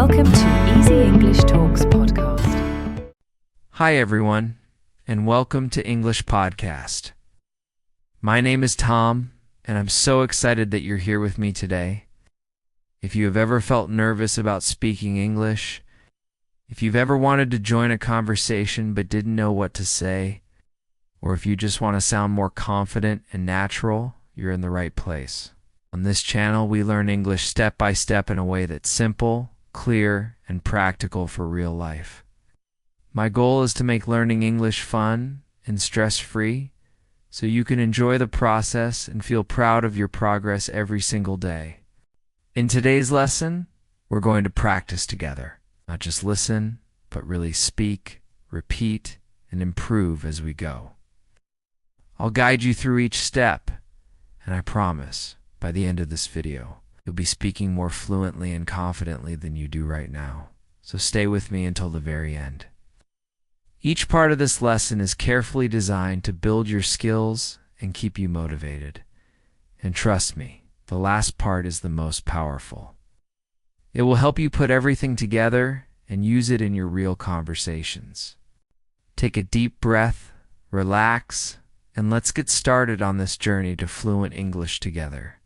Welcome to Easy English Talks podcast. Hi everyone, and welcome to English Podcast. My name is Tom, and I'm so excited that you're here with me today. If you have ever felt nervous about speaking English, if you've ever wanted to join a conversation but didn't know what to say, or if you just want to sound more confident and natural, you're in the right place. On this channel, we learn English step by step in a way that's simple, clear, and practical for real life. My goal is to make learning English fun and stress-free, so you can enjoy the process and feel proud of your progress every single day. In today's lesson, we're going to practice together. Not just listen, but really speak, repeat, and improve as we go. I'll guide you through each step, and I promise, by the end of this video, you'll be speaking more fluently and confidently than you do right now. So stay with me until the very end. Each part of this lesson is carefully designed to build your skills and keep you motivated. And trust me, the last part is the most powerful. It will help you put everything together and use it in your real conversations. Take a deep breath, relax, and let's get started on this journey to fluent English together.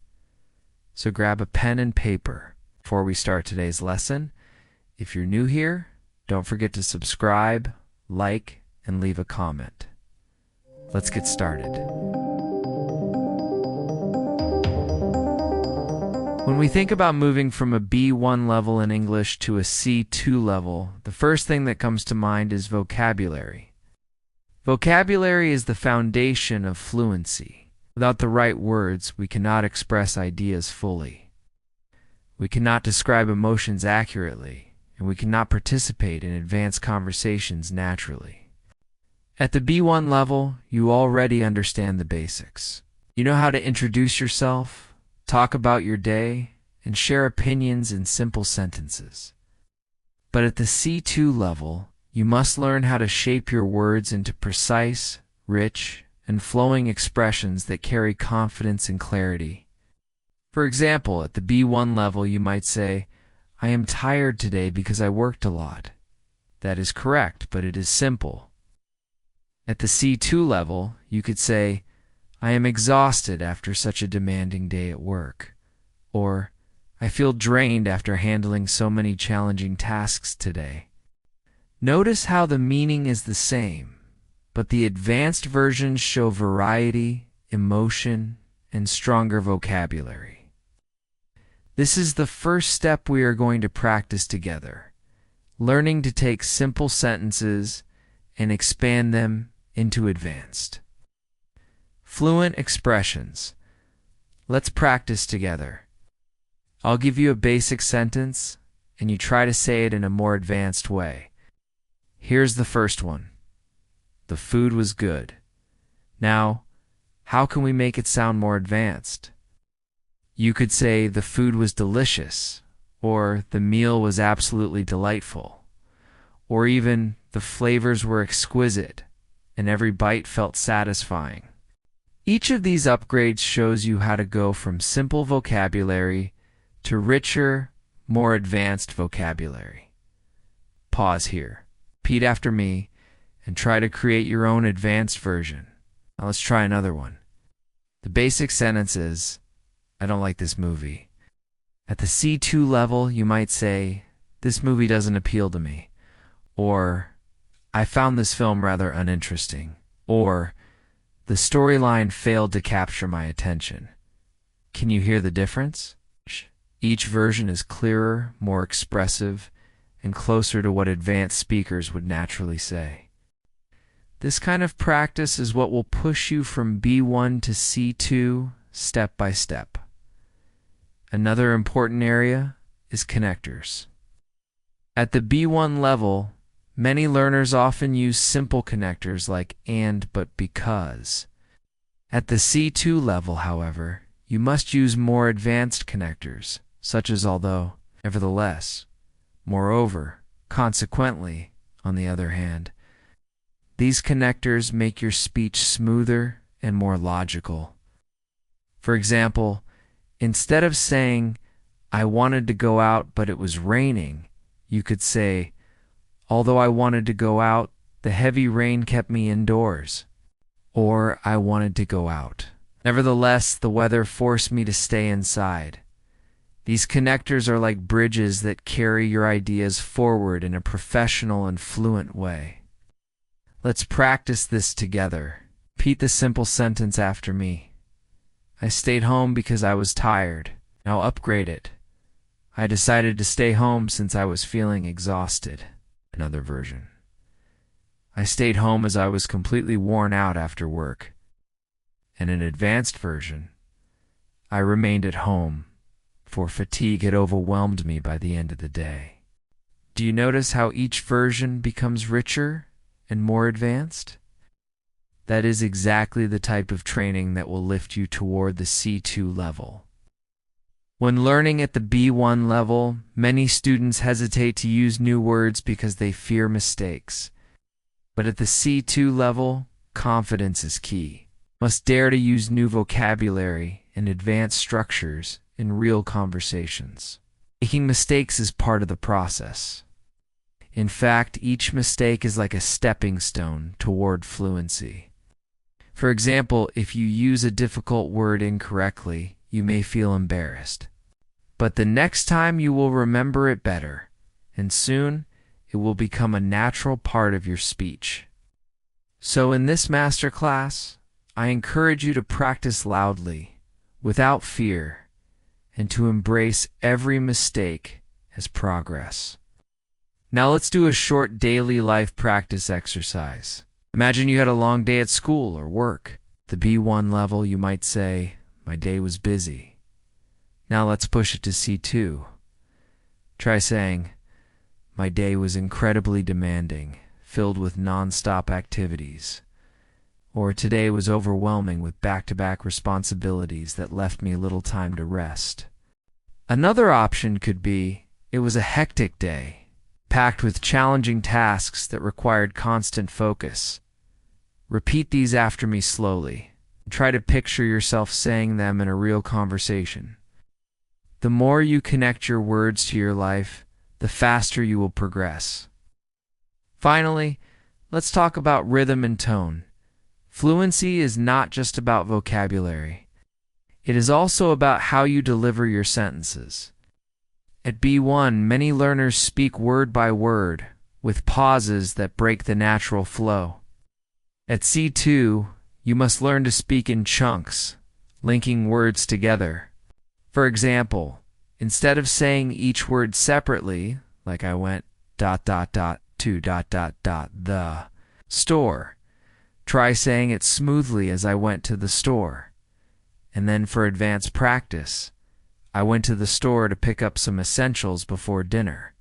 So grab a pen and paper. Before we start today's lesson, if you're new here, don't forget to subscribe, like, and leave a comment. Let's get started. When we think about moving from a B1 level in English to a C2 level, the first thing that comes to mind is vocabulary. Vocabulary is the foundation of fluency. Without the right words, we cannot express ideas fully. We cannot describe emotions accurately, and we cannot participate in advanced conversations naturally. At the B1 level, you already understand the basics. You know how to introduce yourself, talk about your day, and share opinions in simple sentences. But at the C2 level, you must learn how to shape your words into precise, rich, and flowing expressions that carry confidence and clarity. For example, at the B1 level, you might say, "I am tired today because I worked a lot." That is correct, but it is simple. At the C2 level, you could say, "I am exhausted after such a demanding day at work," or "I feel drained after handling so many challenging tasks today." Notice how the meaning is the same, but the advanced versions show variety, emotion, and stronger vocabulary. This is the first step we are going to practice together, learning to take simple sentences and expand them into advanced. Fluent expressions. Let's practice together. I'll give you a basic sentence, and you try to say it in a more advanced way. Here's the first one. The food was good. Now, how can we make it sound more advanced? You could say the food was delicious, or the meal was absolutely delightful, or even the flavors were exquisite, and every bite felt satisfying. Each of these upgrades shows you how to go from simple vocabulary to richer, more advanced vocabulary. Pause here. Repeat after me and try to create your own advanced version. Now let's try another one. The basic sentence is, "I don't like this movie." At the C2 level, you might say, "This movie doesn't appeal to me," or "I found this film rather uninteresting," or "The storyline failed to capture my attention." Can you hear the difference? Each version is clearer, more expressive, and closer to what advanced speakers would naturally say. This kind of practice is what will push you from B1 to C2 step by step. Another important area is connectors. At the B1 level, many learners often use simple connectors like and, but, because. At the C2 level, however, you must use more advanced connectors, such as although, nevertheless, moreover, consequently, on the other hand. These connectors make your speech smoother and more logical. For example, instead of saying, "I wanted to go out but it was raining," You could say, although I wanted to go out, the heavy rain kept me indoors. Or, I wanted to go out. Nevertheless, the weather forced me to stay inside. These connectors are like bridges that carry your ideas forward in a professional and fluent way. Let's practice this together. Repeat the simple sentence after me. I stayed home because I was tired. Now upgrade it. I decided to stay home since I was feeling exhausted. Another version. I stayed home as I was completely worn out after work. And an advanced version. I remained at home, for fatigue had overwhelmed me by the end of the day. Do you notice how each version becomes richer and more advanced? That is exactly the type of training that will lift you toward the C2 level. When learning at the B1 level, many students hesitate to use new words because they fear mistakes. But at the C2 level, confidence is key. Must dare to use new vocabulary and advanced structures in real conversations. Making mistakes is part of the process. In fact, each mistake is like a stepping stone toward fluency. For example, if you use a difficult word incorrectly, you may feel embarrassed. But the next time you will remember it better, and soon it will become a natural part of your speech. So in this masterclass, I encourage you to practice loudly, without fear, and to embrace every mistake as progress. Now let's do a short daily life practice exercise. Imagine you had a long day at school or work. At the B1 level, you might say, my day was busy. Now let's push it to C2. Try saying, my day was incredibly demanding, filled with non-stop activities. Or today was overwhelming with back-to-back responsibilities that left me little time to rest. Another option could be, it was a hectic day, packed with challenging tasks that required constant focus. Repeat these after me slowly. Try to picture yourself saying them in a real conversation. The more you connect your words to your life, the faster you will progress. Finally, let's talk about rhythm and tone. Fluency is not just about vocabulary. It is also about how you deliver your sentences. At B1, many learners speak word by word, with pauses that break the natural flow. At C2, you must learn to speak in chunks, linking words together. For example, instead of saying each word separately, like I went ... to ... the store, try saying it smoothly as I went to the store. And then for advanced practice, I went to the store to pick up some essentials before dinner.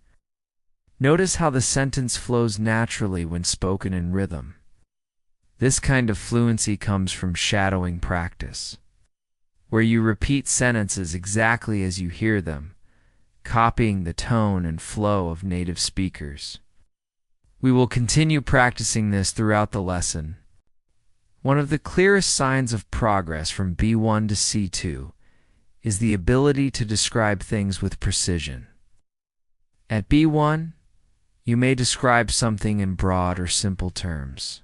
Notice how the sentence flows naturally when spoken in rhythm. This kind of fluency comes from shadowing practice, where you repeat sentences exactly as you hear them, copying the tone and flow of native speakers. We will continue practicing this throughout the lesson. One of the clearest signs of progress from B1 to C2 is the ability to describe things with precision. At B1, you may describe something in broad or simple terms.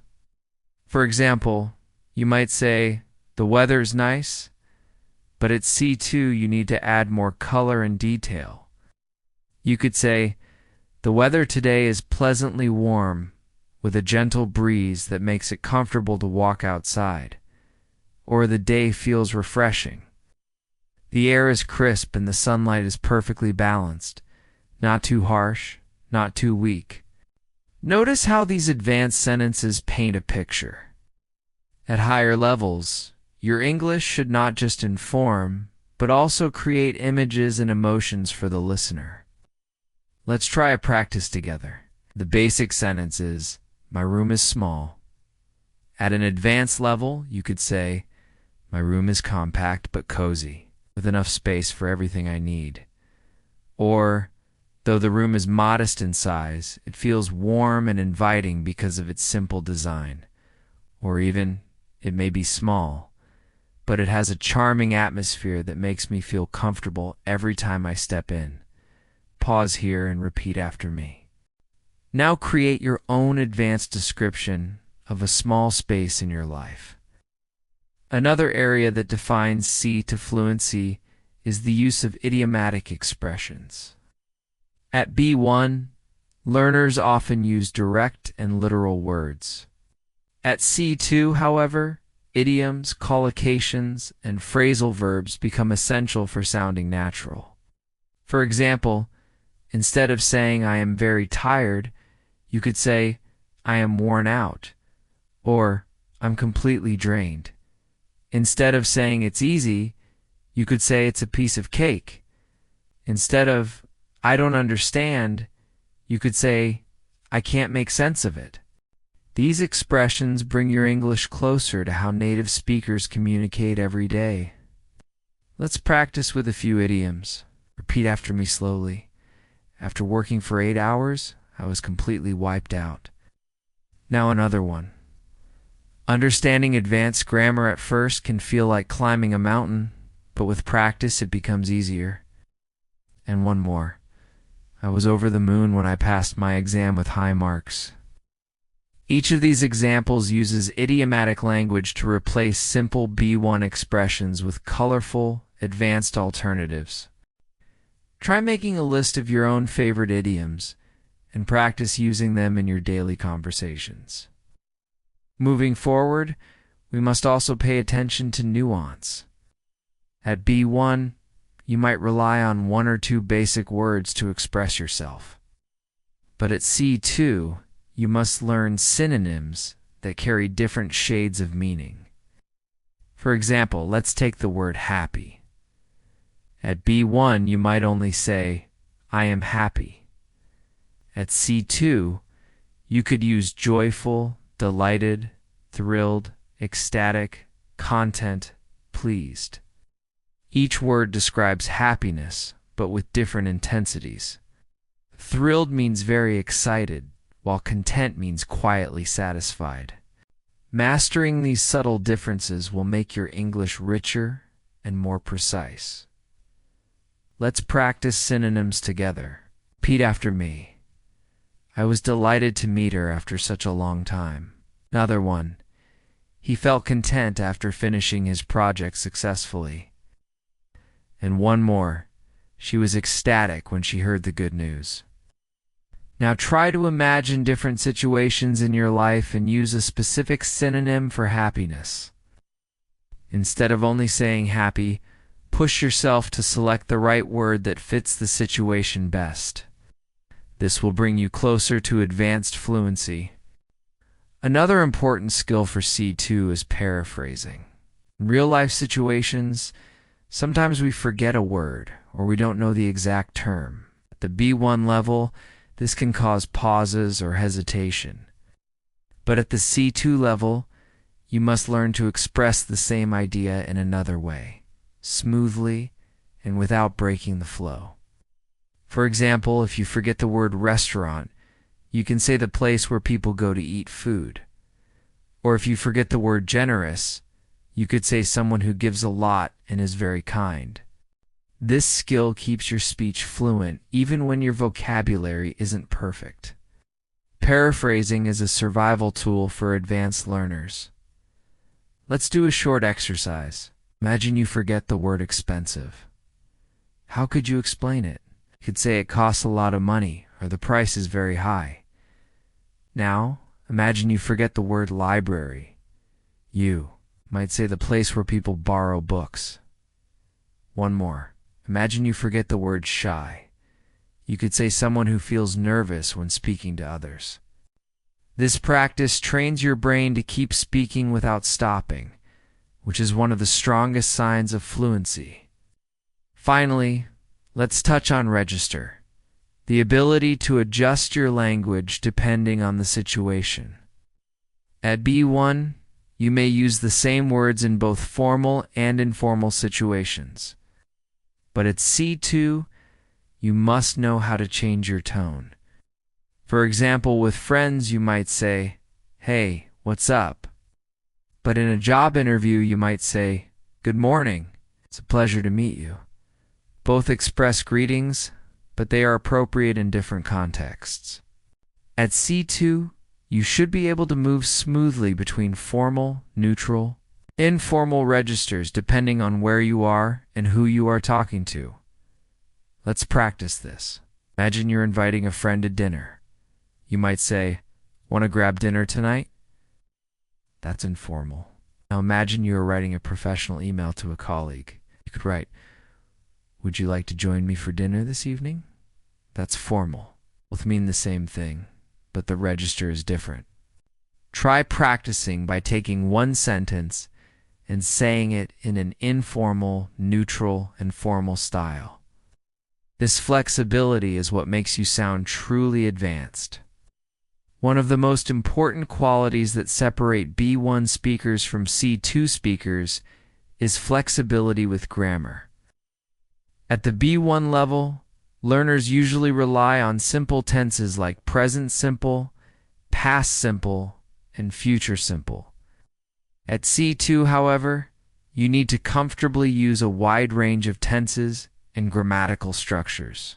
For example, you might say, the weather's nice, but at C2 you need to add more color and detail. You could say, the weather today is pleasantly warm, with a gentle breeze that makes it comfortable to walk outside. Or the day feels refreshing. The air is crisp and the sunlight is perfectly balanced, not too harsh, not too weak. Notice how these advanced sentences paint a picture. At higher levels, your English should not just inform, but also create images and emotions for the listener. Let's try a practice together. The basic sentence is, my room is small. At an advanced level, you could say, my room is compact but cozy, with enough space for everything I need. Or, though the room is modest in size, it feels warm and inviting because of its simple design. Or even, it may be small, but it has a charming atmosphere that makes me feel comfortable every time I step in. Pause here and repeat after me. Now create your own advanced description of a small space in your life. Another area that defines C to fluency is the use of idiomatic expressions. At B1, learners often use direct and literal words. At C2, however, idioms, collocations, and phrasal verbs become essential for sounding natural. For example, instead of saying I am very tired, you could say I am worn out, or I'm completely drained. Instead of saying it's easy, you could say it's a piece of cake. Instead of I don't understand, you could say I can't make sense of it. These expressions bring your English closer to how native speakers communicate every day. Let's practice with a few idioms. Repeat after me slowly. After working for 8 hours, I was completely wiped out. Now another one. Understanding advanced grammar at first can feel like climbing a mountain, but with practice it becomes easier. And one more. I was over the moon when I passed my exam with high marks. Each of these examples uses idiomatic language to replace simple B1 expressions with colorful, advanced alternatives. Try making a list of your own favorite idioms and practice using them in your daily conversations. Moving forward, we must also pay attention to nuance. At B1, you might rely on 1 or 2 basic words to express yourself. But at C2, you must learn synonyms that carry different shades of meaning. For example, let's take the word happy. At B1, you might only say, I am happy. At C2, you could use joyful, delighted, thrilled, ecstatic, content, pleased. Each word describes happiness, but with different intensities. Thrilled means very excited, while content means quietly satisfied. Mastering these subtle differences will make your English richer and more precise. Let's practice synonyms together. Repeat after me. I was delighted to meet her after such a long time. Another one. He felt content after finishing his project successfully. And one more. She was ecstatic when she heard the good news. Now try to imagine different situations in your life and use a specific synonym for happiness. Instead of only saying happy, push yourself to select the right word that fits the situation best. This will bring you closer to advanced fluency. Another important skill for C2 is paraphrasing. In real-life situations, sometimes we forget a word or we don't know the exact term. At the B1 level, this can cause pauses or hesitation. But at the C2 level, you must learn to express the same idea in another way, smoothly and without breaking the flow. For example, if you forget the word restaurant, you can say the place where people go to eat food. Or if you forget the word generous, you could say someone who gives a lot and is very kind. This skill keeps your speech fluent even when your vocabulary isn't perfect. Paraphrasing is a survival tool for advanced learners. Let's do a short exercise. Imagine you forget the word expensive. How could you explain it? You could say it costs a lot of money or the price is very high. Now, imagine you forget the word library. You might say the place where people borrow books. One more. Imagine you forget the word shy. You could say someone who feels nervous when speaking to others. This practice trains your brain to keep speaking without stopping, which is one of the strongest signs of fluency. Finally, let's touch on register, the ability to adjust your language depending on the situation. At B1, you may use the same words in both formal and informal situations. But at C2, you must know how to change your tone. For example, with friends, you might say, "Hey, what's up?" But in a job interview, you might say, "Good morning. It's a pleasure to meet you." Both express greetings, but they are appropriate in different contexts. At C2, you should be able to move smoothly between formal, neutral, informal registers depending on where you are and who you are talking to. Let's practice this. Imagine you're inviting a friend to dinner. You might say, "Want to grab dinner tonight?" That's informal. Now imagine you are writing a professional email to a colleague. You could write, "Would you like to join me for dinner this evening?" That's formal. Both mean the same thing, but the register is different. Try practicing by taking one sentence and saying it in an informal, neutral, and formal style. This flexibility is what makes you sound truly advanced. One of the most important qualities that separate B1 speakers from C2 speakers is flexibility with grammar. At the B1 level, learners usually rely on simple tenses like present simple, past simple, and future simple. At C2, however, you need to comfortably use a wide range of tenses and grammatical structures.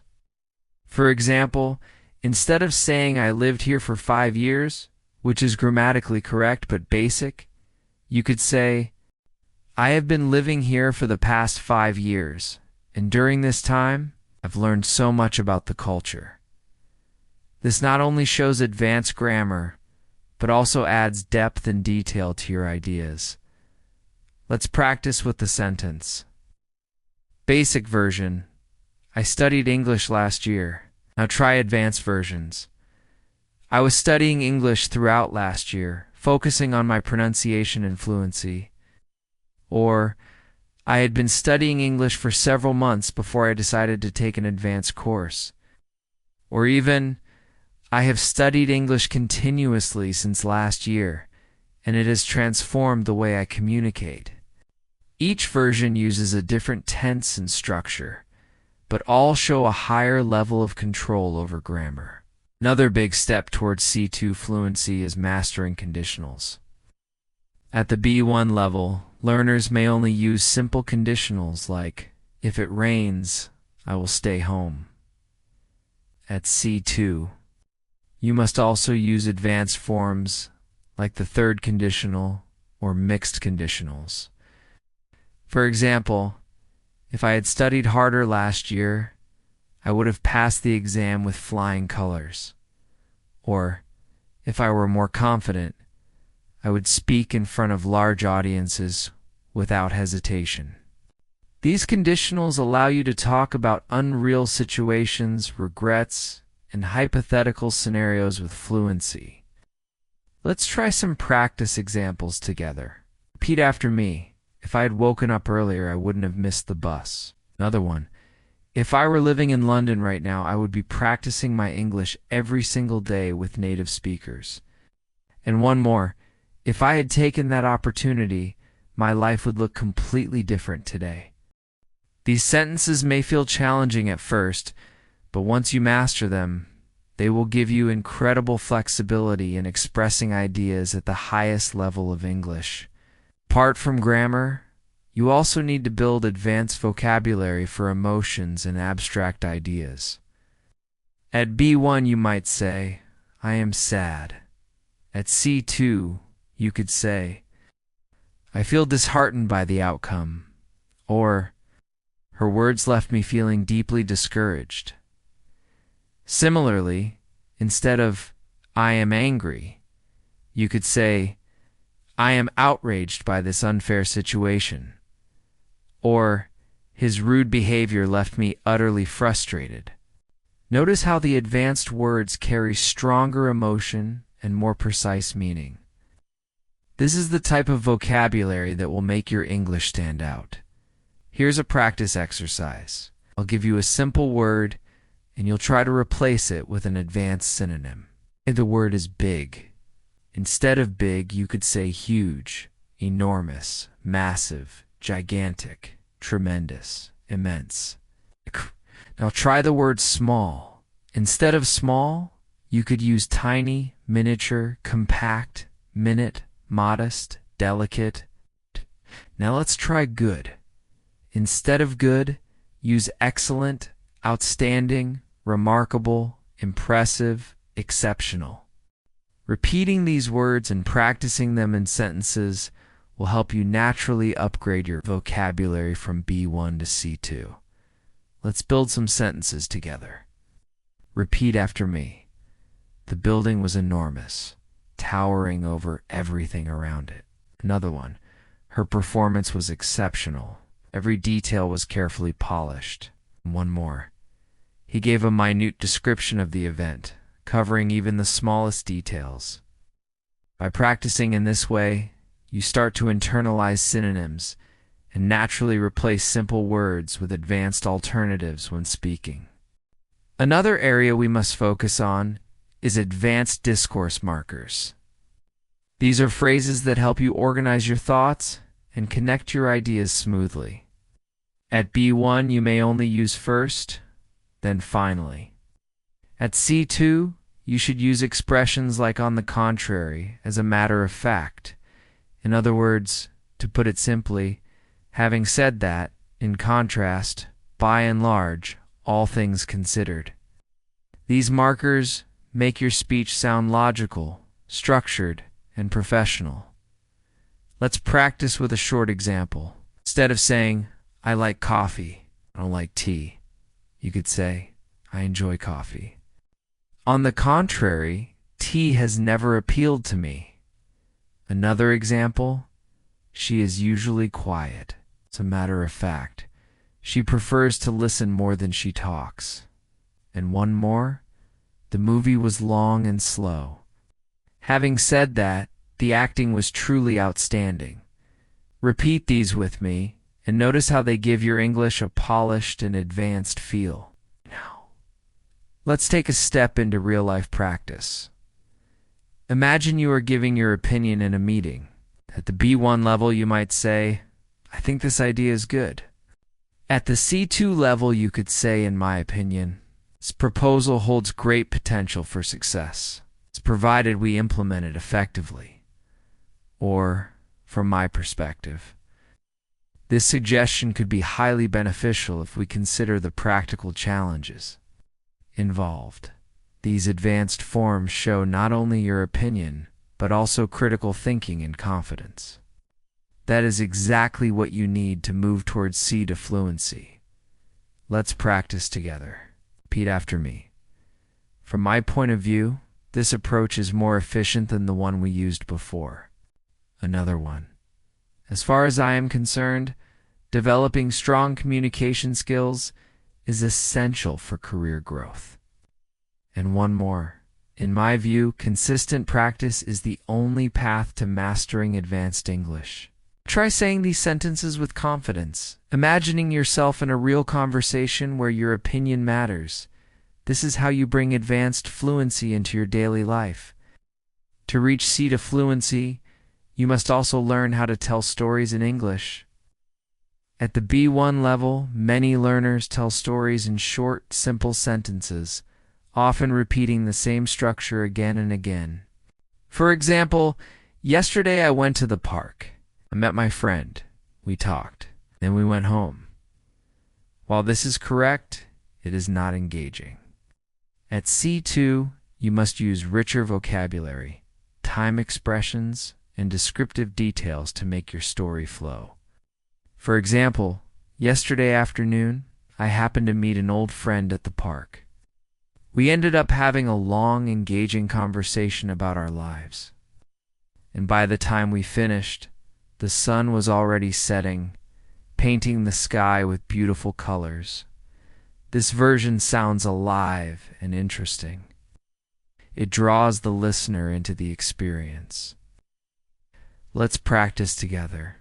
For example, instead of saying "I lived here for 5 years," which is grammatically correct but basic, you could say, "I have been living here for the past 5 years, and during this time, I've learned so much about the culture." This not only shows advanced grammar, but also adds depth and detail to your ideas. Let's practice with the sentence. Basic version: I studied English last year. Now try advanced versions. I was studying English throughout last year, focusing on my pronunciation and fluency. Or, I had been studying English for several months before I decided to take an advanced course. Or even, I have studied English continuously since last year, and it has transformed the way I communicate. Each version uses a different tense and structure, but all show a higher level of control over grammar. Another big step towards C2 fluency is mastering conditionals. At the B1 level, learners may only use simple conditionals like, "If it rains, I will stay home." At C2, you must also use advanced forms like the third conditional or mixed conditionals. For example, if I had studied harder last year, I would have passed the exam with flying colors. Or, if I were more confident, I would speak in front of large audiences without hesitation. These conditionals allow you to talk about unreal situations, regrets, and hypothetical scenarios with fluency. Let's try some practice examples together. Repeat after me. If I had woken up earlier, I wouldn't have missed the bus. Another one. If I were living in London right now, I would be practicing my English every single day with native speakers. And one more. If I had taken that opportunity, my life would look completely different today. These sentences may feel challenging at first, but once you master them, they will give you incredible flexibility in expressing ideas at the highest level of English. Apart from grammar, you also need to build advanced vocabulary for emotions and abstract ideas. At B1, you might say, "I am sad." At C2, you could say, "I feel disheartened by the outcome," or "Her words left me feeling deeply discouraged." Similarly, instead of "I am angry," you could say, "I am outraged by this unfair situation," or "His rude behavior left me utterly frustrated." Notice how the advanced words carry stronger emotion and more precise meaning. This is the type of vocabulary that will make your English stand out. Here's a practice exercise. I'll give you a simple word, and you'll try to replace it with an advanced synonym. The word is big. Instead of big, you could say huge, enormous, massive, gigantic, tremendous, immense. Now try the word small. Instead of small, you could use tiny, miniature, compact, minute, modest, delicate. Now let's try good. Instead of good, use excellent, outstanding, remarkable, impressive, exceptional. Repeating these words and practicing them in sentences will help you naturally upgrade your vocabulary from B1 to C2. Let's build some sentences together. Repeat after me. The building was enormous, towering over everything around it. Another one. Her performance was exceptional. Every detail was carefully polished. One more. He gave a minute description of the event, covering even the smallest details. By practicing in this way, you start to internalize synonyms and naturally replace simple words with advanced alternatives when speaking. Another area we must focus on is advanced discourse markers. These are phrases that help you organize your thoughts and connect your ideas smoothly. At B1, you may only use first, then finally. At C2, you should use expressions like on the contrary as a matter of fact. In other words, to put it simply, having said that, in contrast, by and large, all things considered. These markers make your speech sound logical, structured, and professional. Let's practice with a short example. Instead of saying, I like coffee, I don't like tea, you could say, I enjoy coffee. On the contrary, tea has never appealed to me. Another example, she is usually quiet. It's a matter of fact. She prefers to listen more than she talks. And one more, the movie was long and slow. Having said that, the acting was truly outstanding. Repeat these with me, and notice how they give your English a polished and advanced feel. Now, let's take a step into real-life practice. Imagine you are giving your opinion in a meeting. At the B1 level, you might say, I think this idea is good. At the C2 level, you could say, in my opinion, this proposal holds great potential for success. It's provided we implement it effectively. Or, from my perspective, this suggestion could be highly beneficial if we consider the practical challenges involved. These advanced forms show not only your opinion, but also critical thinking and confidence. That is exactly what you need to move towards C to fluency. Let's practice together. Repeat after me. From my point of view, this approach is more efficient than the one we used before. Another one. As far as I am concerned, developing strong communication skills is essential for career growth. And one more. In my view, consistent practice is the only path to mastering advanced English. Try saying these sentences with confidence, imagining yourself in a real conversation where your opinion matters. This is how you bring advanced fluency into your daily life. To reach C to fluency, you must also learn how to tell stories in English. At the B1 level, many learners tell stories in short, simple sentences, often repeating the same structure again and again. For example, yesterday I went to the park. I met my friend. We talked. Then we went home. While this is correct, it is not engaging. At C2, you must use richer vocabulary, time expressions, and descriptive details to make your story flow. For example, yesterday afternoon, I happened to meet an old friend at the park. We ended up having a long, engaging conversation about our lives. And by the time we finished, the sun was already setting, painting the sky with beautiful colors. This version sounds alive and interesting. It draws the listener into the experience. Let's practice together.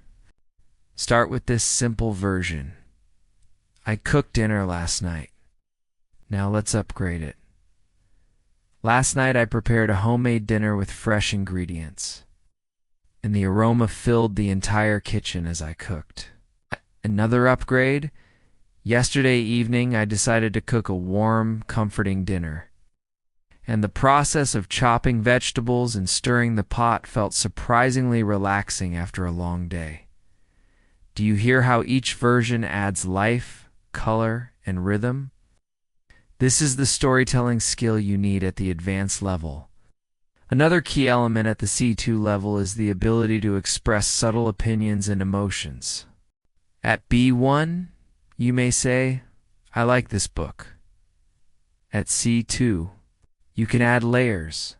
Start with this simple version. I cooked dinner last night. Now let's upgrade it. Last night I prepared a homemade dinner with fresh ingredients, and the aroma filled the entire kitchen as I cooked. Another upgrade. Yesterday evening I decided to cook a warm, comforting dinner, and the process of chopping vegetables and stirring the pot felt surprisingly relaxing after a long day. Do you hear how each version adds life, color, and rhythm? This is the storytelling skill you need at the advanced level. Another key element at the C2 level is the ability to express subtle opinions and emotions. At B1, you may say, "I like this book." At C2, you can add layers.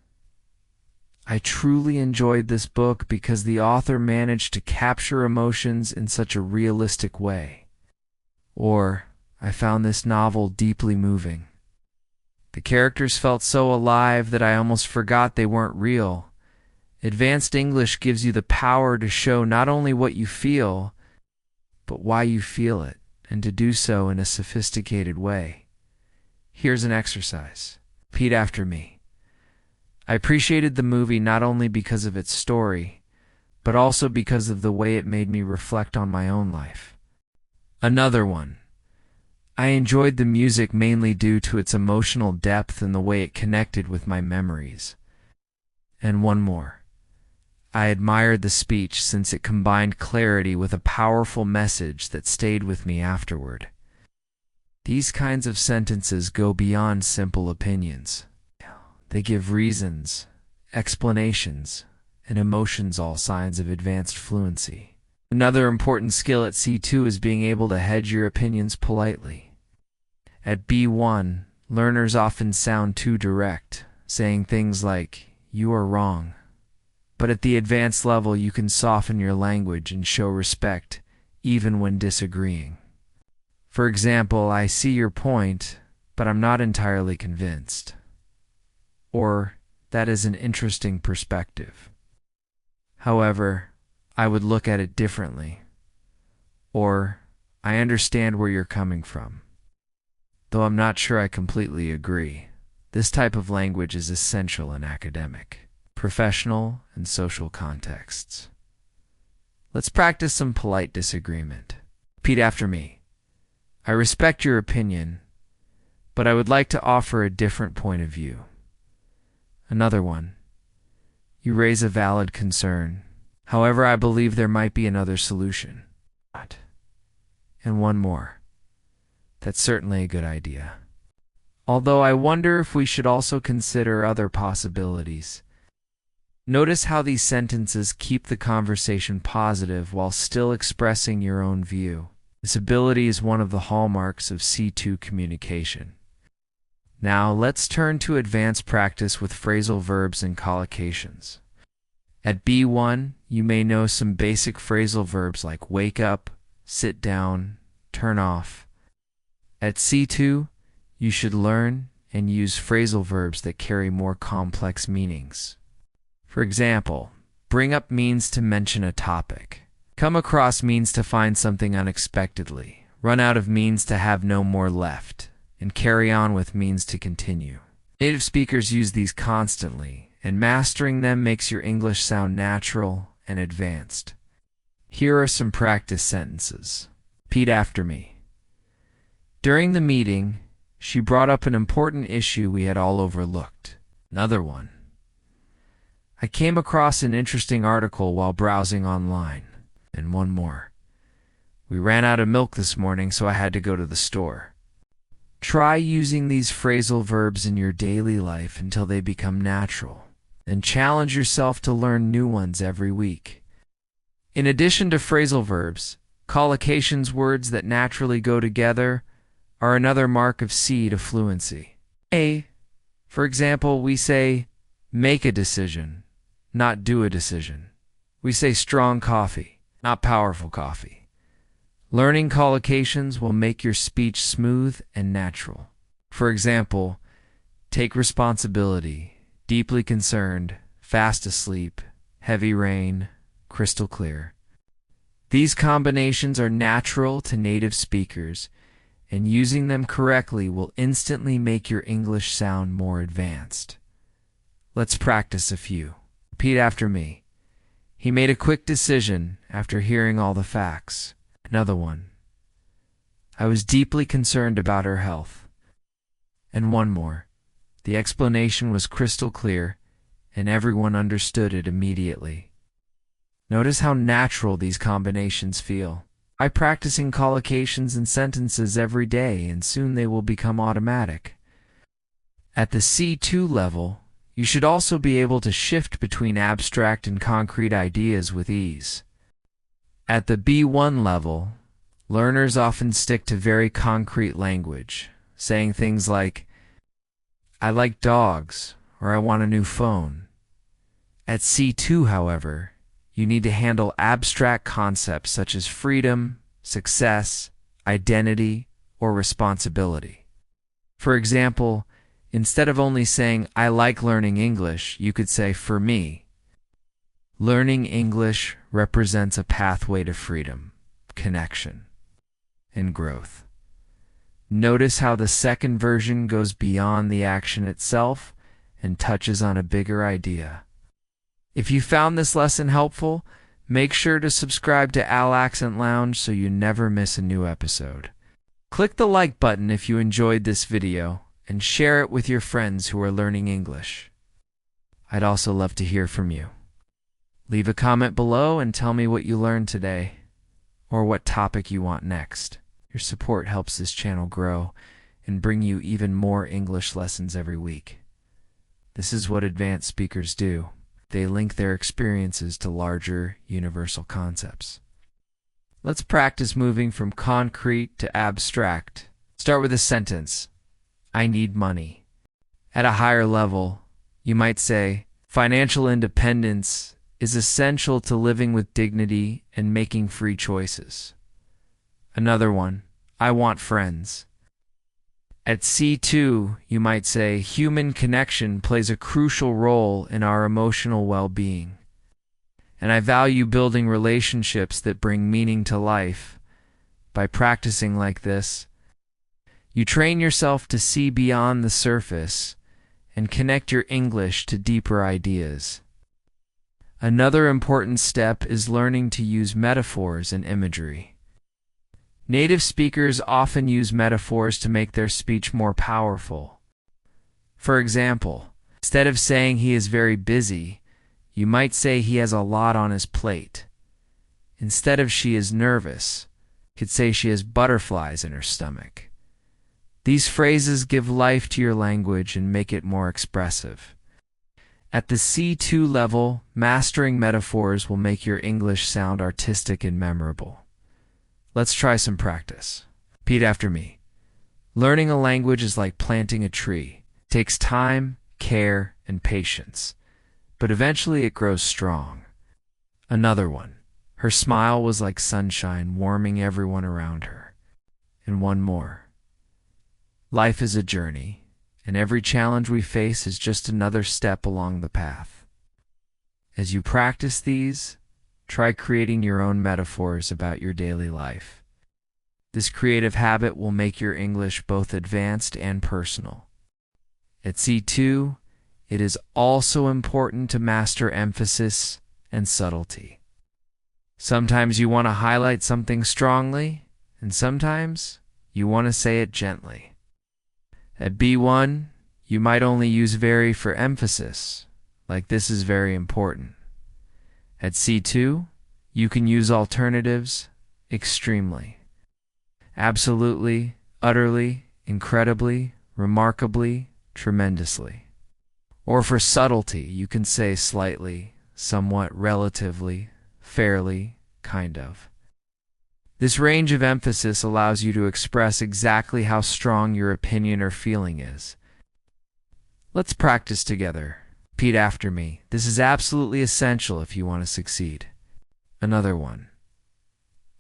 "I truly enjoyed this book because the author managed to capture emotions in such a realistic way." Or, "I found this novel deeply moving. The characters felt so alive that I almost forgot they weren't real." Advanced English gives you the power to show not only what you feel, but why you feel it, and to do so in a sophisticated way. Here's an exercise. Repeat after me. "I appreciated the movie not only because of its story, but also because of the way it made me reflect on my own life." Another one. "I enjoyed the music mainly due to its emotional depth and the way it connected with my memories." And one more. "I admired the speech since it combined clarity with a powerful message that stayed with me afterward." These kinds of sentences go beyond simple opinions. They give reasons, explanations, and emotions, all signs of advanced fluency. Another important skill at C2 is being able to hedge your opinions politely. At B1, learners often sound too direct, saying things like, "You are wrong." But at the advanced level, you can soften your language and show respect, even when disagreeing. For example, "I see your point, but I'm not entirely convinced." Or, "That is an interesting perspective. However, I would look at it differently." Or, "I understand where you're coming from, though I'm not sure I completely agree." This type of language is essential in academic, professional, and social contexts. Let's practice some polite disagreement. Repeat after me. "I respect your opinion, but I would like to offer a different point of view." Another one. "You raise a valid concern. However, I believe there might be another solution." And one more. "That's certainly a good idea. Although I wonder if we should also consider other possibilities." Notice how these sentences keep the conversation positive while still expressing your own view. This ability is one of the hallmarks of C2 communication. Now let's turn to advanced practice with phrasal verbs and collocations. At B1, you may know some basic phrasal verbs like wake up, sit down, turn off. At C2, you should learn and use phrasal verbs that carry more complex meanings. For example, bring up means to mention a topic. Come across means to find something unexpectedly. Run out of means to have no more left. And carry on with means to continue. Native speakers use these constantly, and mastering them makes your English sound natural and advanced. Here are some practice sentences. Repeat after me. "During the meeting, she brought up an important issue we had all overlooked." Another one. "I came across an interesting article while browsing online." And one more. "We ran out of milk this morning, so I had to go to the store." Try using these phrasal verbs in your daily life until they become natural, and challenge yourself to learn new ones every week. In addition to phrasal verbs, collocations, words that naturally go together, are another mark of C to fluency. For example, we say, "make a decision," not "do a decision." We say strong coffee, not powerful coffee. Learning collocations will make your speech smooth and natural. For example, take responsibility, deeply concerned, fast asleep, heavy rain, crystal clear. These combinations are natural to native speakers, and using them correctly will instantly make your English sound more advanced. Let's practice a few. Repeat after me. "He made a quick decision after hearing all the facts." Another one. "I was deeply concerned about her health." And one more. "The explanation was crystal clear, and everyone understood it immediately." Notice how natural these combinations feel. Try practicing collocations and sentences every day, and soon they will become automatic. At the C2 level, you should also be able to shift between abstract and concrete ideas with ease. At the B1 level, learners often stick to very concrete language, saying things like, "I like dogs," or "I want a new phone." At C2, however, you need to handle abstract concepts such as freedom, success, identity, or responsibility. For example, instead of only saying, "I like learning English," you could say, "For me, learning English represents a pathway to freedom, connection, and growth." Notice how the second version goes beyond the action itself and touches on a bigger idea. If you found this lesson helpful, make sure to subscribe to Al Accent Lounge so you never miss a new episode. Click the like button if you enjoyed this video and share it with your friends who are learning English. I'd also love to hear from you. Leave a comment below and tell me what you learned today or what topic you want next. Your support helps this channel grow and bring you even more English lessons every week. This is what advanced speakers do. They link their experiences to larger, universal concepts. Let's practice moving from concrete to abstract. Start with a sentence. "I need money." At a higher level, you might say, "Financial independence is essential to living with dignity and making free choices." Another one, "I want friends." At C2, you might say, "Human connection plays a crucial role in our emotional well-being, and I value building relationships that bring meaning to life." By practicing like this, you train yourself to see beyond the surface and connect your English to deeper ideas. Another important step is learning to use metaphors and imagery. Native speakers often use metaphors to make their speech more powerful. For example, instead of saying he is very busy, you might say he has a lot on his plate. Instead of she is nervous, you could say she has butterflies in her stomach. These phrases give life to your language and make it more expressive. At the C2 level, mastering metaphors will make your English sound artistic and memorable. Let's try some practice. Repeat after me. Learning a language is like planting a tree. It takes time, care, and patience, but eventually it grows strong. Another one. Her smile was like sunshine, warming everyone around her. And one more. Life is a journey, and every challenge we face is just another step along the path. As you practice these, try creating your own metaphors about your daily life. This creative habit will make your English both advanced and personal. At C2, it is also important to master emphasis and subtlety. Sometimes you want to highlight something strongly, and sometimes you want to say it gently. At B1, you might only use very for emphasis, like "this is very important." At C2, you can use alternatives, extremely, absolutely, utterly, incredibly, remarkably, tremendously. Or for subtlety, you can say slightly, somewhat, relatively, fairly, kind of. This range of emphasis allows you to express exactly how strong your opinion or feeling is. Let's practice together. Repeat after me. This is absolutely essential if you want to succeed. Another one.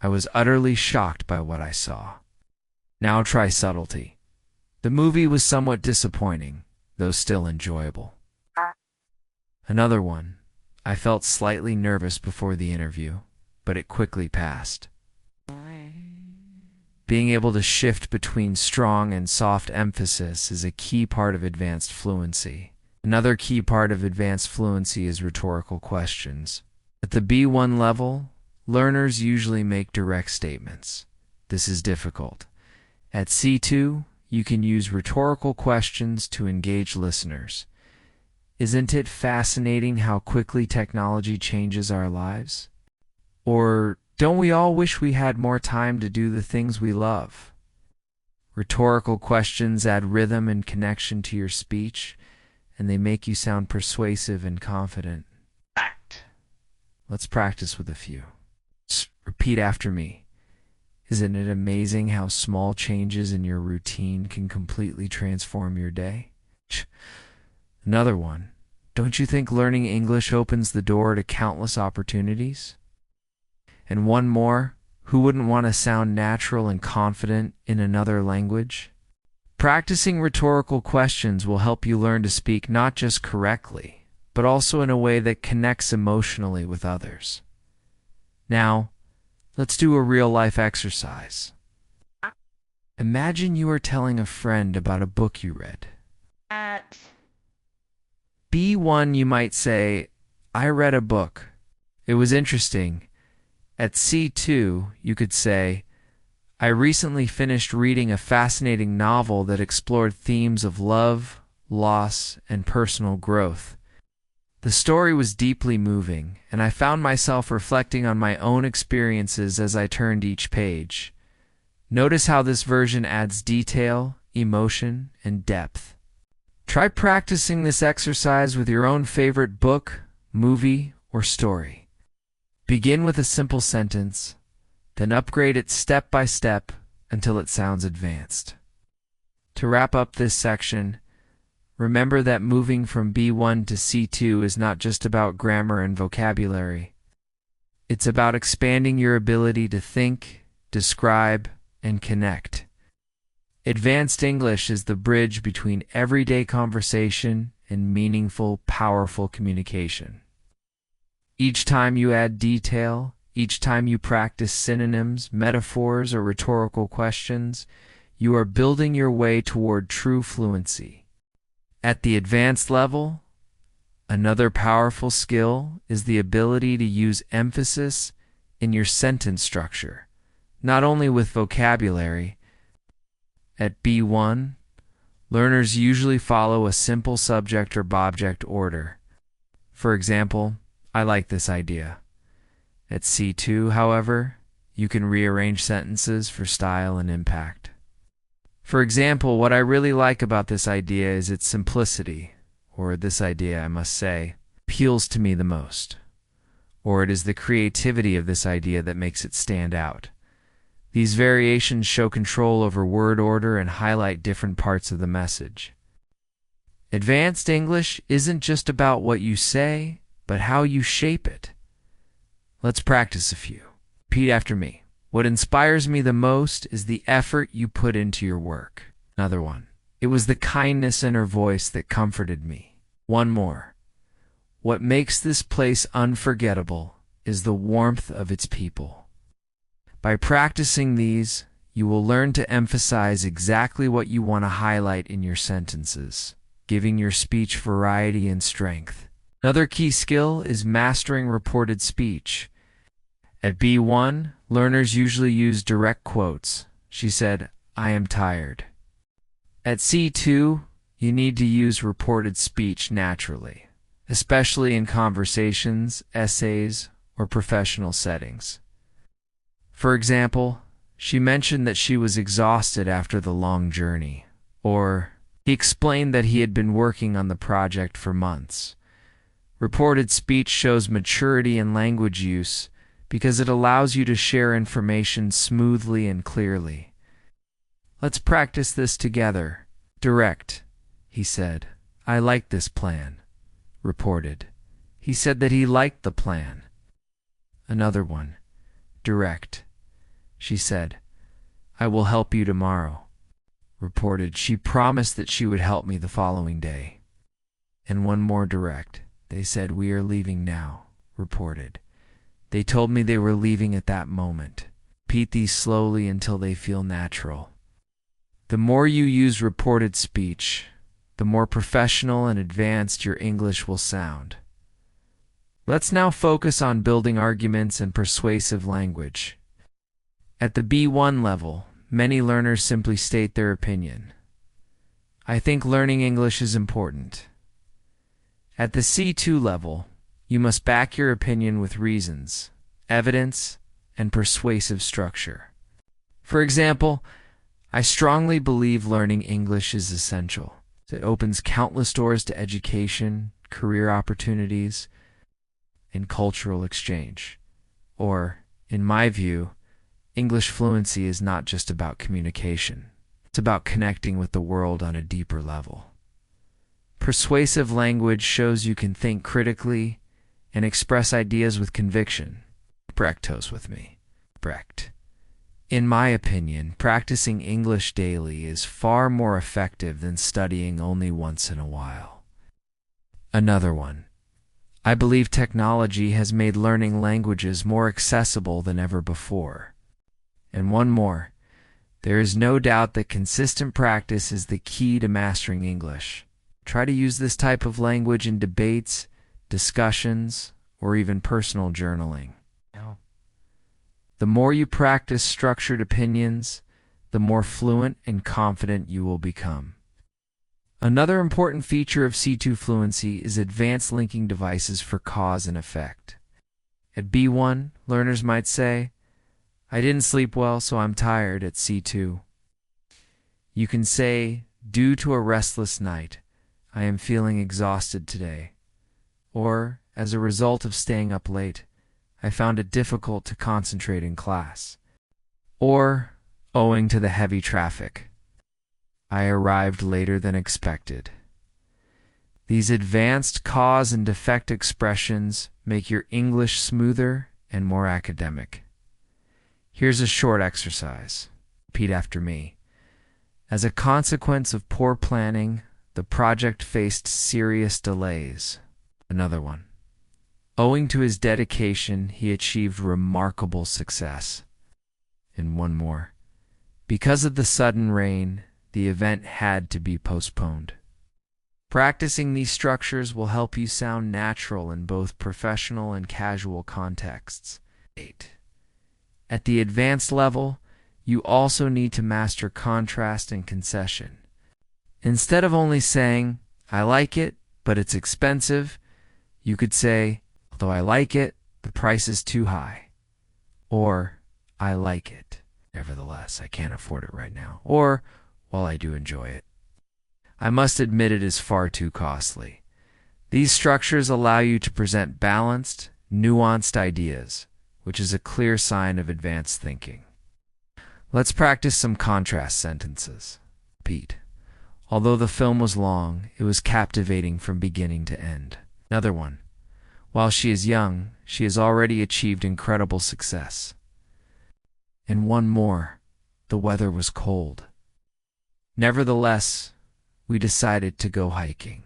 I was utterly shocked by what I saw. Now try subtlety. The movie was somewhat disappointing, though still enjoyable. Another one. I felt slightly nervous before the interview, but it quickly passed. Being able to shift between strong and soft emphasis is a key part of advanced fluency. Another key part of advanced fluency is rhetorical questions. At the B1 level, learners usually make direct statements. This is difficult. At C2, you can use rhetorical questions to engage listeners. Isn't it fascinating how quickly technology changes our lives? Or don't we all wish we had more time to do the things we love? Rhetorical questions add rhythm and connection to your speech, and they make you sound persuasive and confident. Fact. Let's practice with a few. Just repeat after me. Isn't it amazing how small changes in your routine can completely transform your day? Another one. Don't you think learning English opens the door to countless opportunities? And one more. Who wouldn't want to sound natural and confident in another language? Practicing rhetorical questions will help you learn to speak not just correctly, but also in a way that connects emotionally with others. Now, let's do a real-life exercise. Imagine you are telling a friend about a book you read. At B1, you might say, I read a book. It was interesting. At C2, you could say, I recently finished reading a fascinating novel that explored themes of love, loss, and personal growth. The story was deeply moving, and I found myself reflecting on my own experiences as I turned each page. Notice how this version adds detail, emotion, and depth. Try practicing this exercise with your own favorite book, movie, or story. Begin with a simple sentence, then upgrade it step by step until it sounds advanced. To wrap up this section, remember that moving from B1 to C2 is not just about grammar and vocabulary. It's about expanding your ability to think, describe, and connect. Advanced English is the bridge between everyday conversation and meaningful, powerful communication. Each time you add detail, each time you practice synonyms, metaphors, or rhetorical questions, you are building your way toward true fluency. At the advanced level, another powerful skill is the ability to use emphasis in your sentence structure, not only with vocabulary. At B1, learners usually follow a simple subject or object order. For example, I like this idea. At C2, however, you can rearrange sentences for style and impact. For example, what I really like about this idea is its simplicity, or this idea, I must say, appeals to me the most. Or it is the creativity of this idea that makes it stand out. These variations show control over word order and highlight different parts of the message. Advanced English isn't just about what you say, but how you shape it. Let's practice a few. Repeat after me. What inspires me the most is the effort you put into your work. Another one. It was the kindness in her voice that comforted me. One more. What makes this place unforgettable is the warmth of its people. By practicing these, you will learn to emphasize exactly what you want to highlight in your sentences, giving your speech variety and strength. Another key skill is mastering reported speech. At B1, learners usually use direct quotes. She said, I am tired. At C2, you need to use reported speech naturally, especially in conversations, essays, or professional settings. For example, she mentioned that she was exhausted after the long journey, or he explained that he had been working on the project for months. Reported speech shows maturity in language use because it allows you to share information smoothly and clearly. Let's practice this together. Direct, he said. I like this plan. Reported. He said that he liked the plan. Another one. Direct. She said, I will help you tomorrow. Reported. She promised that she would help me the following day. And one more direct. They said, we are leaving now. Reported. They told me they were leaving at that moment. Repeat these slowly until they feel natural. The more you use reported speech, the more professional and advanced your English will sound. Let's now focus on building arguments and persuasive language. At the B1 level, many learners simply state their opinion. I think learning English is important. At the C2 level, you must back your opinion with reasons, evidence, and persuasive structure. For example, I strongly believe learning English is essential. It opens countless doors to education, career opportunities, and cultural exchange. Or, in my view, English fluency is not just about communication. It's about connecting with the world on a deeper level. Persuasive language shows you can think critically and express ideas with conviction. Brechtos with me. Brecht. In my opinion, practicing English daily is far more effective than studying only once in a while. Another one. I believe technology has made learning languages more accessible than ever before. And one more. There is no doubt that consistent practice is the key to mastering English. Try to use this type of language in debates, discussions, or even personal journaling. The more you practice structured opinions, the more fluent and confident you will become. Another important feature of C2 fluency is advanced linking devices for cause and effect. At B1, learners might say, "I didn't sleep well, so I'm tired," at C2. You can say, "Due to a restless night, I am feeling exhausted today." Or, as a result of staying up late, I found it difficult to concentrate in class. Or, owing to the heavy traffic, I arrived later than expected. These advanced cause and effect expressions make your English smoother and more academic. Here's a short exercise. Repeat after me. As a consequence of poor planning, the project faced serious delays. Another one. Owing to his dedication, he achieved remarkable success. And one more. Because of the sudden rain, the event had to be postponed. Practicing these structures will help you sound natural in both professional and casual contexts. 8. At the advanced level, you also need to master contrast and concession. Instead of only saying, "I like it, but it's expensive," you could say, "Although I like it, the price is too high." Or, "I like it. Nevertheless, I can't afford it right now." Or, "While I do enjoy it, I must admit it is far too costly." These structures allow you to present balanced, nuanced ideas, which is a clear sign of advanced thinking. Let's practice some contrast sentences. Repeat. Although the film was long, it was captivating from beginning to end. Another one. While she is young, she has already achieved incredible success. And one more. The weather was cold. Nevertheless, we decided to go hiking.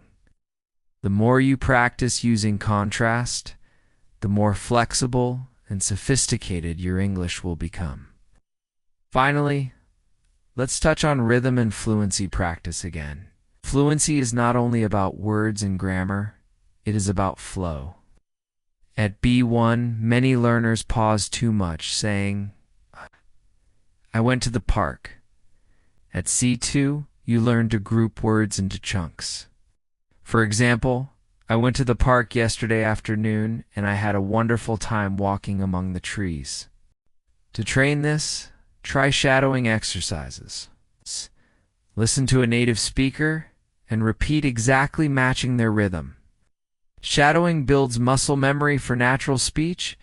The more you practice using contrast, the more flexible and sophisticated your English will become. Finally, let's touch on rhythm and fluency practice again. Fluency is not only about words and grammar, it is about flow. At B1, many learners pause too much, saying, "I went to the park." At C2, you learn to group words into chunks. For example, "I went to the park yesterday afternoon and I had a wonderful time walking among the trees." To train this, try shadowing exercises. Listen to a native speaker and repeat exactly matching their rhythm. Shadowing builds muscle memory for natural speech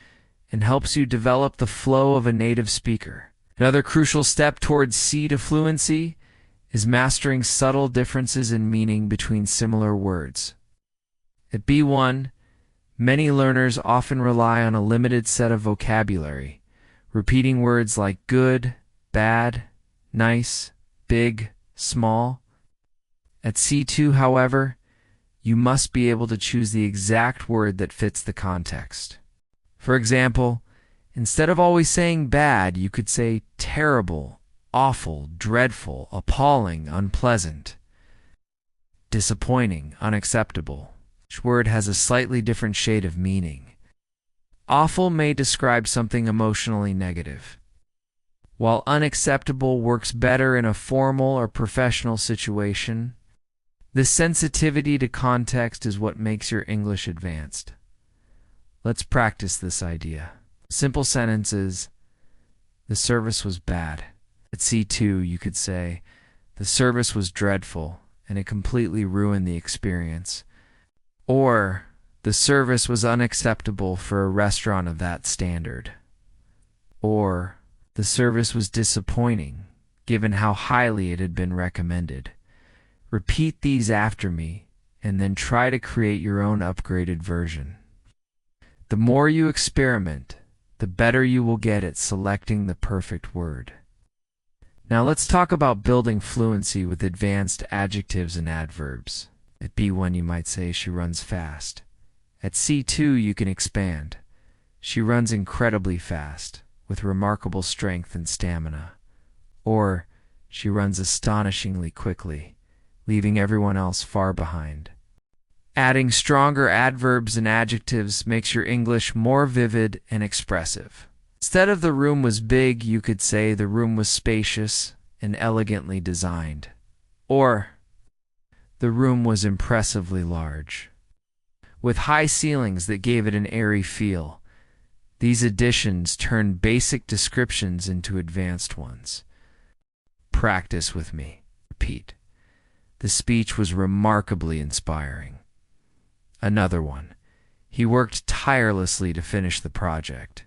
and helps you develop the flow of a native speaker. Another crucial step towards C2 fluency is mastering subtle differences in meaning between similar words. At B1, many learners often rely on a limited set of vocabulary, repeating words like good, bad, nice, big, small. At C2, however, you must be able to choose the exact word that fits the context. For example, instead of always saying bad, you could say terrible, awful, dreadful, appalling, unpleasant, disappointing, unacceptable. Each word has a slightly different shade of meaning. Awful may describe something emotionally negative, while unacceptable works better in a formal or professional situation. This sensitivity to context is what makes your English advanced. Let's practice this idea. Simple sentences: "The service was bad." At C2, you could say, the service was dreadful and it completely ruined the experience. Or, the service was unacceptable for a restaurant of that standard. Or, the service was disappointing, given how highly it had been recommended. Repeat these after me, and then try to create your own upgraded version. The more you experiment, the better you will get at selecting the perfect word. Now let's talk about building fluency with advanced adjectives and adverbs. At B1 you might say she runs fast. At C2 you can expand. She runs incredibly fast, with remarkable strength and stamina. Or, she runs astonishingly quickly, leaving everyone else far behind. Adding stronger adverbs and adjectives makes your English more vivid and expressive. Instead of the room was big, you could say the room was spacious and elegantly designed. Or, the room was impressively large, with high ceilings that gave it an airy feel. These additions turned basic descriptions into advanced ones. Practice with me. Repeat. The speech was remarkably inspiring. Another one. He worked tirelessly to finish the project.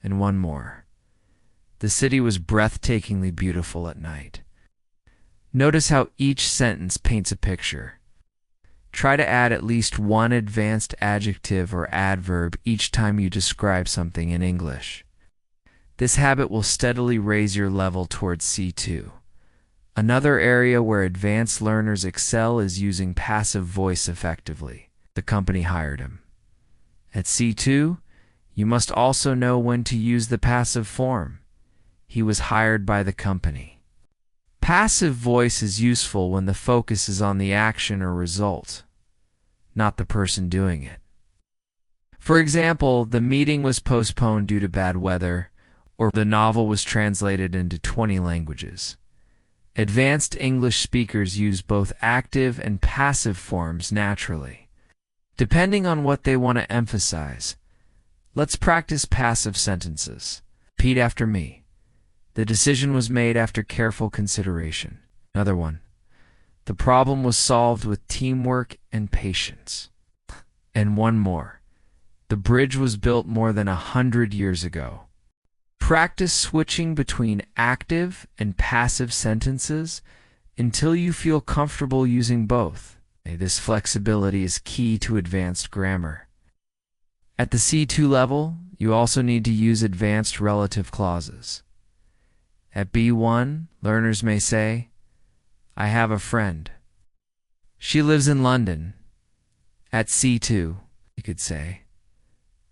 And one more. The city was breathtakingly beautiful at night. Notice how each sentence paints a picture. Try to add at least one advanced adjective or adverb each time you describe something in English. This habit will steadily raise your level towards C2. Another area where advanced learners excel is using passive voice effectively. The company hired him. At C2, you must also know when to use the passive form. He was hired by the company. Passive voice is useful when the focus is on the action or result, not the person doing it. For example, the meeting was postponed due to bad weather, or the novel was translated into 20 languages. Advanced English speakers use both active and passive forms naturally, depending on what they want to emphasize. Let's practice passive sentences. Repeat after me. The decision was made after careful consideration. Another one. The problem was solved with teamwork and patience. And one more. The bridge was built more than 100 years ago. Practice switching between active and passive sentences until you feel comfortable using both. This flexibility is key to advanced grammar. At the C2 level, you also need to use advanced relative clauses. At B1, learners may say, I have a friend. She lives in London. At C2, you could say,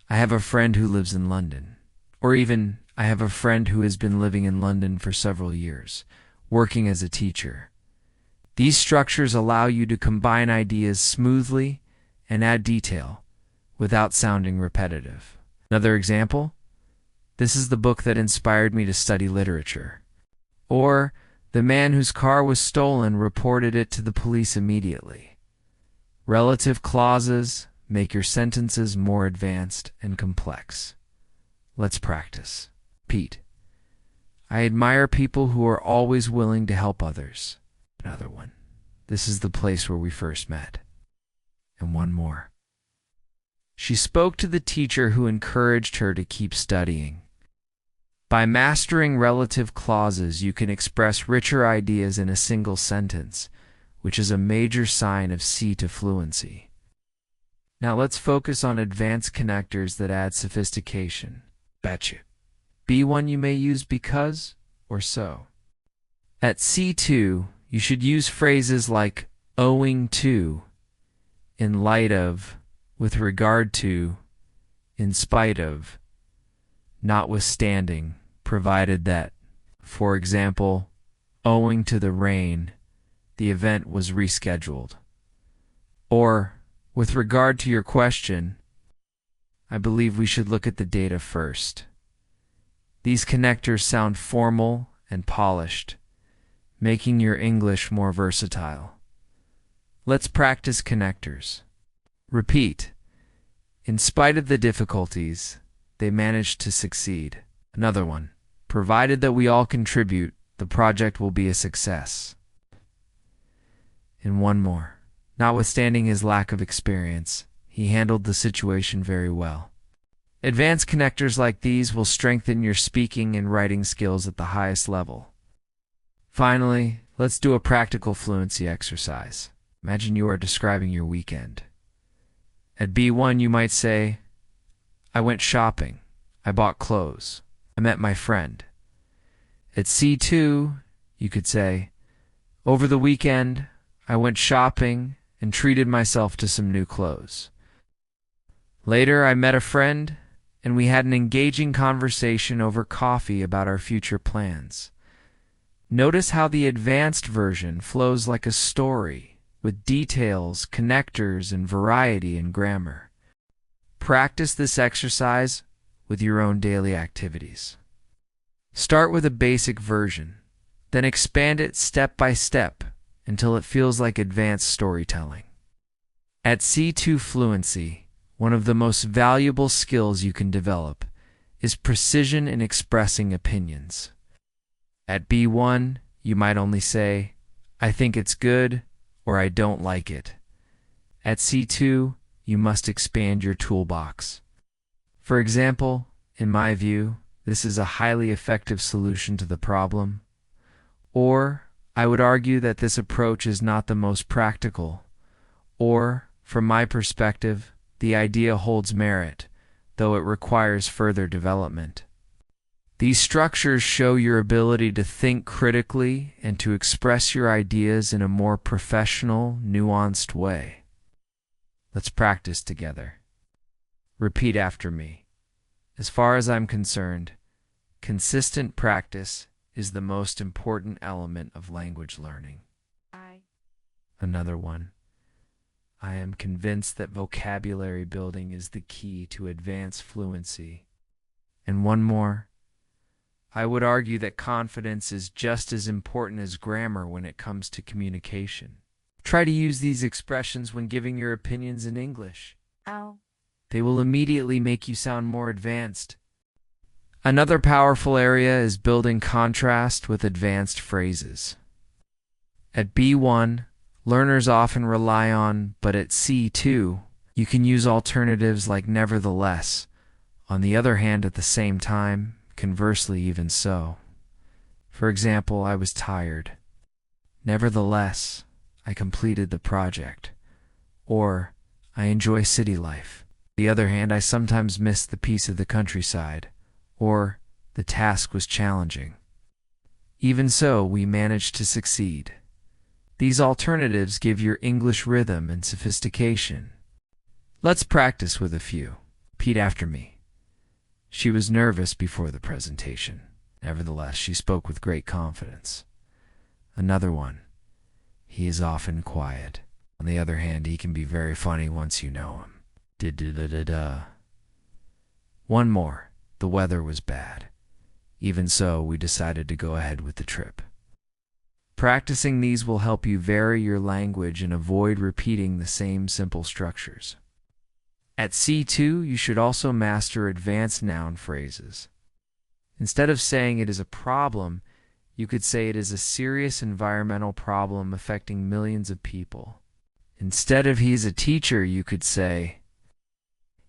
I have a friend who lives in London. Or even, I have a friend who has been living in London for several years, working as a teacher. These structures allow you to combine ideas smoothly and add detail without sounding repetitive. Another example? This is the book that inspired me to study literature. Or, the man whose car was stolen reported it to the police immediately. Relative clauses make your sentences more advanced and complex. Let's practice. Repeat. I admire people who are always willing to help others. Another one. This is the place where we first met. And one more. She spoke to the teacher who encouraged her to keep studying. By mastering relative clauses, you can express richer ideas in a single sentence, which is a major sign of C2 fluency. Now let's focus on advanced connectors that add sophistication. Betcha. B1 you may use because or so. At C2, you should use phrases like owing to, in light of, with regard to, in spite of, notwithstanding, provided that, for example, owing to the rain, the event was rescheduled. Or, with regard to your question, I believe we should look at the data first. These connectors sound formal and polished, making your English more versatile. Let's practice connectors. Repeat. In spite of the difficulties, they managed to succeed. Another one. Provided that we all contribute, the project will be a success. And one more. Notwithstanding his lack of experience, he handled the situation very well. Advanced connectors like these will strengthen your speaking and writing skills at the highest level. Finally, let's do a practical fluency exercise. Imagine you are describing your weekend. At B1, you might say, I went shopping. I bought clothes. I met my friend. At C2, you could say, over the weekend, I went shopping and treated myself to some new clothes. Later, I met a friend, and we had an engaging conversation over coffee about our future plans. Notice how the advanced version flows like a story, with details, connectors, and variety in grammar. Practice this exercise with your own daily activities. Start with a basic version, then expand it step by step until it feels like advanced storytelling. At C2 Fluency, one of the most valuable skills you can develop is precision in expressing opinions. At B1, you might only say, I think it's good, or I don't like it. At C2, you must expand your toolbox. For example, in my view, this is a highly effective solution to the problem. Or, I would argue that this approach is not the most practical. Or, from my perspective, the idea holds merit, though it requires further development. These structures show your ability to think critically and to express your ideas in a more professional, nuanced way. Let's practice together. Repeat after me. As far as I'm concerned, consistent practice is the most important element of language learning. Another one. I am convinced that vocabulary building is the key to advanced fluency. And one more. I would argue that confidence is just as important as grammar when it comes to communication. Try to use these expressions when giving your opinions in English. They will immediately make you sound more advanced. Another powerful area is building contrast with advanced phrases. At B1, learners often rely on, but at C2, you can use alternatives like nevertheless. On the other hand, at the same time, conversely even so. For example, I was tired. Nevertheless, I completed the project. Or, I enjoy city life. On the other hand, I sometimes miss the peace of the countryside. Or, the task was challenging. Even so, we managed to succeed. These alternatives give your English rhythm and sophistication. Let's practice with a few. Repeat after me. She was nervous before the presentation. Nevertheless, she spoke with great confidence. Another one. He is often quiet. On the other hand, he can be very funny once you know him. One more. The weather was bad. Even so, we decided to go ahead with the trip. Practicing these will help you vary your language and avoid repeating the same simple structures. At C2, you should also master advanced noun phrases. Instead of saying it is a problem, you could say it is a serious environmental problem affecting millions of people. Instead of he is a teacher, you could say,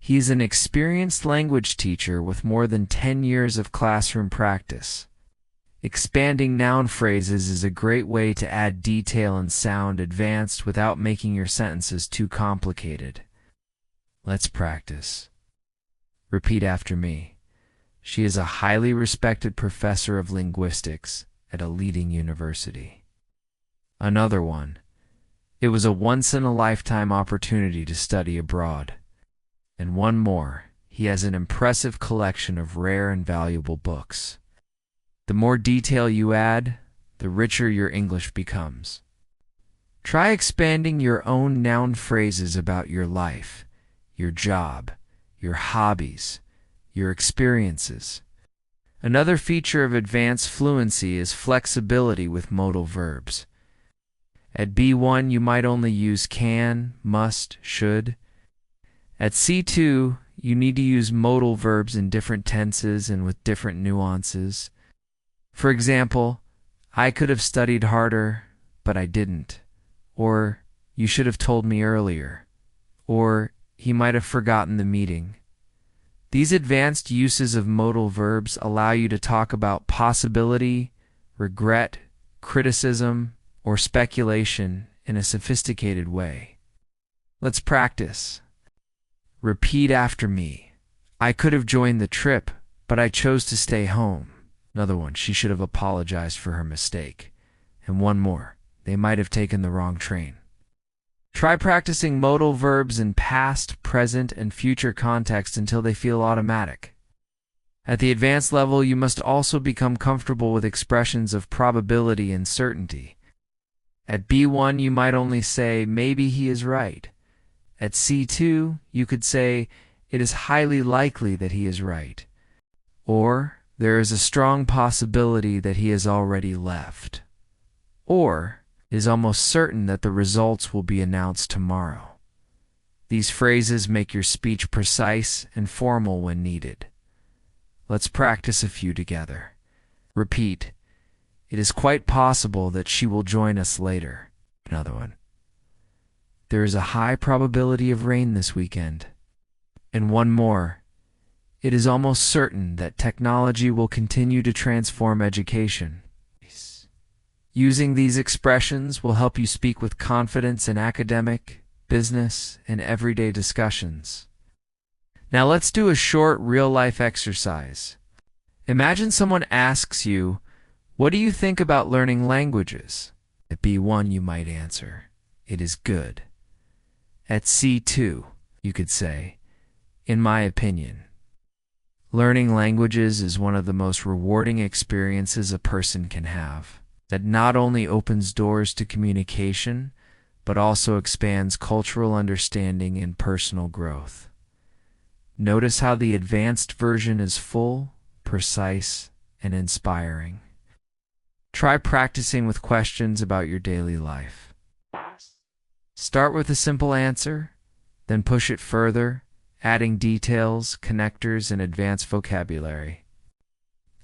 he is an experienced language teacher with more than 10 years of classroom practice. Expanding noun phrases is a great way to add detail and sound advanced without making your sentences too complicated. Let's practice. Repeat after me. She is a highly respected professor of linguistics at a leading university. Another one. It was a once-in-a-lifetime opportunity to study abroad. And one more. He has an impressive collection of rare and valuable books. The more detail you add, the richer your English becomes. Try expanding your own noun phrases about your life, your job, your hobbies, your experiences. Another feature of advanced fluency is flexibility with modal verbs. At B1, you might only use can, must, should. At C2, you need to use modal verbs in different tenses and with different nuances. For example, I could have studied harder, but I didn't. Or, you should have told me earlier. Or, he might have forgotten the meeting. These advanced uses of modal verbs allow you to talk about possibility, regret, criticism, or speculation in a sophisticated way. Let's practice. Repeat after me. I could have joined the trip, but I chose to stay home. Another one, she should have apologized for her mistake. And one more, they might have taken the wrong train. Try practicing modal verbs in past, present, and future context until they feel automatic. At the advanced level, you must also become comfortable with expressions of probability and certainty. At B1, you might only say, maybe he is right. At C2, you could say, it is highly likely that he is right. Or, there is a strong possibility that he has already left. Or, it is almost certain that the results will be announced tomorrow. These phrases make your speech precise and formal when needed. Let's practice a few together. Repeat. It is quite possible that she will join us later. Another one. There is a high probability of rain this weekend. And one more. It is almost certain that technology will continue to transform education. Using these expressions will help you speak with confidence in academic, business, and everyday discussions. Now let's do a short real-life exercise. Imagine someone asks you, what do you think about learning languages? At B1 you might answer, it is good. At C2 you could say, in my opinion. Learning languages is one of the most rewarding experiences a person can have. That not only opens doors to communication, but also expands cultural understanding and personal growth. Notice how the advanced version is full, precise, and inspiring. Try practicing with questions about your daily life. Start with a simple answer, then push it further, adding details, connectors, and advanced vocabulary.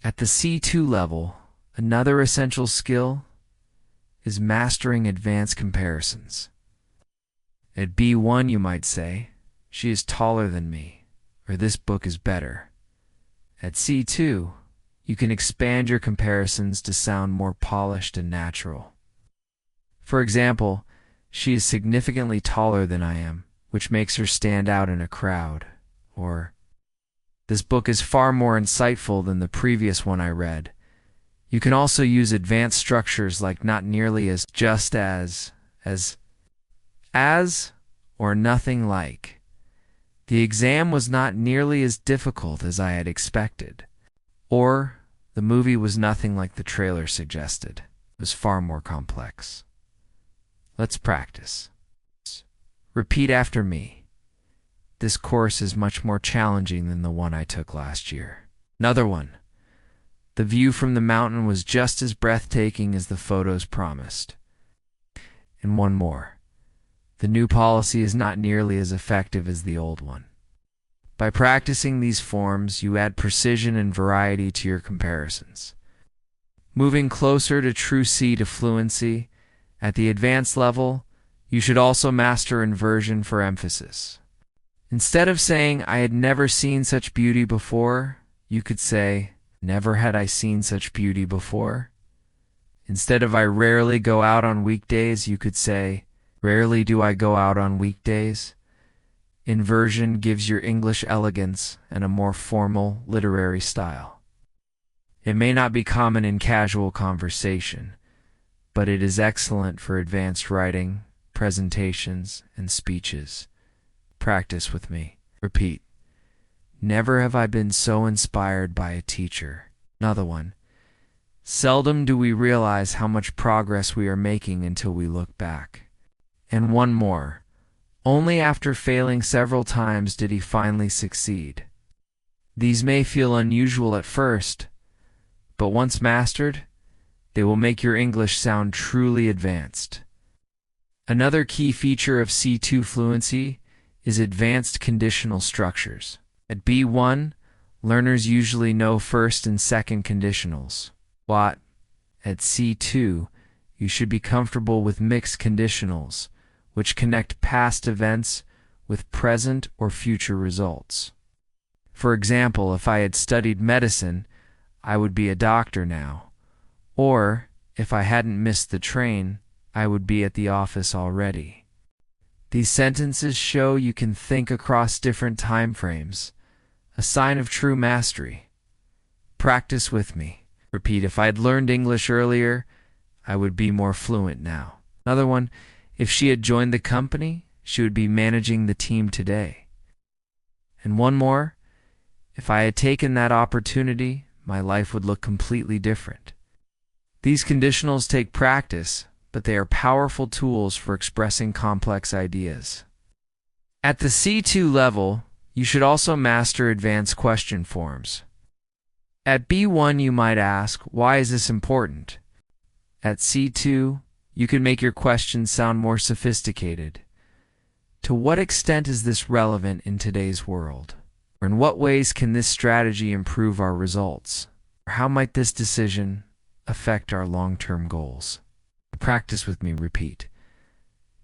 At the C2 level, another essential skill is mastering advanced comparisons. At B1 you might say, she is taller than me, or this book is better. At C2, you can expand your comparisons to sound more polished and natural. For example, she is significantly taller than I am, which makes her stand out in a crowd. Or, this book is far more insightful than the previous one I read. You can also use advanced structures like not nearly as, just as, or nothing like. The exam was not nearly as difficult as I had expected. Or, the movie was nothing like the trailer suggested. It was far more complex. Let's practice. Repeat after me. This course is much more challenging than the one I took last year. Another one. The view from the mountain was just as breathtaking as the photos promised. And one more. The new policy is not nearly as effective as the old one. By practicing these forms, you add precision and variety to your comparisons. Moving closer to true C to fluency, at the advanced level, you should also master inversion for emphasis. Instead of saying, I had never seen such beauty before, you could say, never had I seen such beauty before. Instead of I rarely go out on weekdays, you could say, rarely do I go out on weekdays. Inversion gives your English elegance and a more formal literary style. It may not be common in casual conversation, but it is excellent for advanced writing, presentations, and speeches. Practice with me. Repeat. Never have I been so inspired by a teacher. Another one. Seldom do we realize how much progress we are making until we look back. And one more. Only after failing several times did he finally succeed. These may feel unusual at first, but once mastered, they will make your English sound truly advanced. Another key feature of C2 fluency is advanced conditional structures. At B1, learners usually know first and second conditionals. What? At C2, you should be comfortable with mixed conditionals, which connect past events with present or future results. For example, if I had studied medicine, I would be a doctor now. Or, if I hadn't missed the train, I would be at the office already. These sentences show you can think across different time frames, a sign of true mastery. Practice with me. Repeat, if I had learned English earlier, I would be more fluent now. Another one, if she had joined the company, she would be managing the team today. And one more, if I had taken that opportunity, my life would look completely different. These conditionals take practice, but they are powerful tools for expressing complex ideas. At the C2 level, you should also master advanced question forms. At B1, you might ask, why is this important? At C2, you can make your questions sound more sophisticated. To what extent is this relevant in today's world? Or in what ways can this strategy improve our results? Or how might this decision affect our long-term goals? Practice with me, repeat.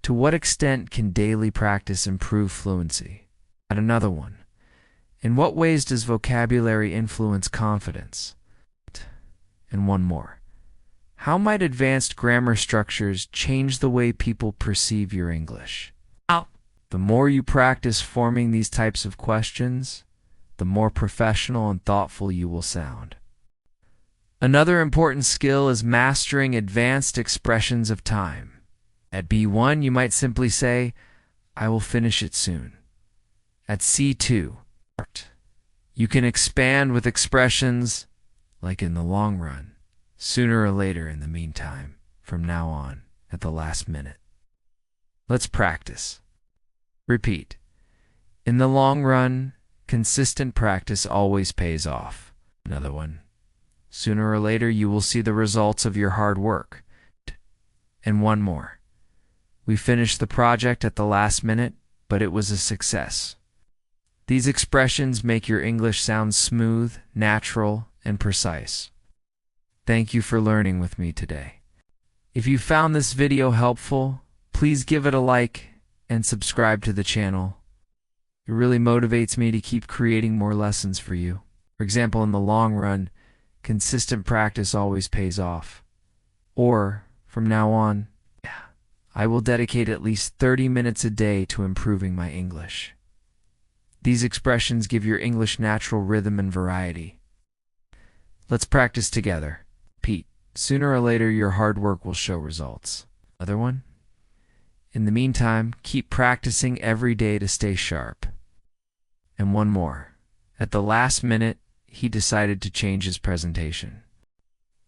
To what extent can daily practice improve fluency? Add another one. In what ways does vocabulary influence confidence? And one more. How might advanced grammar structures change the way people perceive your English? The more you practice forming these types of questions, the more professional and thoughtful you will sound. Another important skill is mastering advanced expressions of time. At B1, you might simply say, I will finish it soon. At C2, you can expand with expressions like in the long run, sooner or later, in the meantime, from now on, at the last minute. Let's practice. Repeat. In the long run, consistent practice always pays off. Another one. Sooner or later, you will see the results of your hard work. And one more. We finished the project at the last minute, but it was a success. These expressions make your English sound smooth, natural, and precise. Thank you for learning with me today. If you found this video helpful, please give it a like and subscribe to the channel. It really motivates me to keep creating more lessons for you. For example, in the long run, consistent practice always pays off. Or, from now on, I will dedicate at least 30 minutes a day to improving my English. These expressions give your English natural rhythm and variety. Let's practice together. Repeat. Sooner or later, your hard work will show results. Other one? In the meantime, keep practicing every day to stay sharp. And one more. At the last minute, he decided to change his presentation.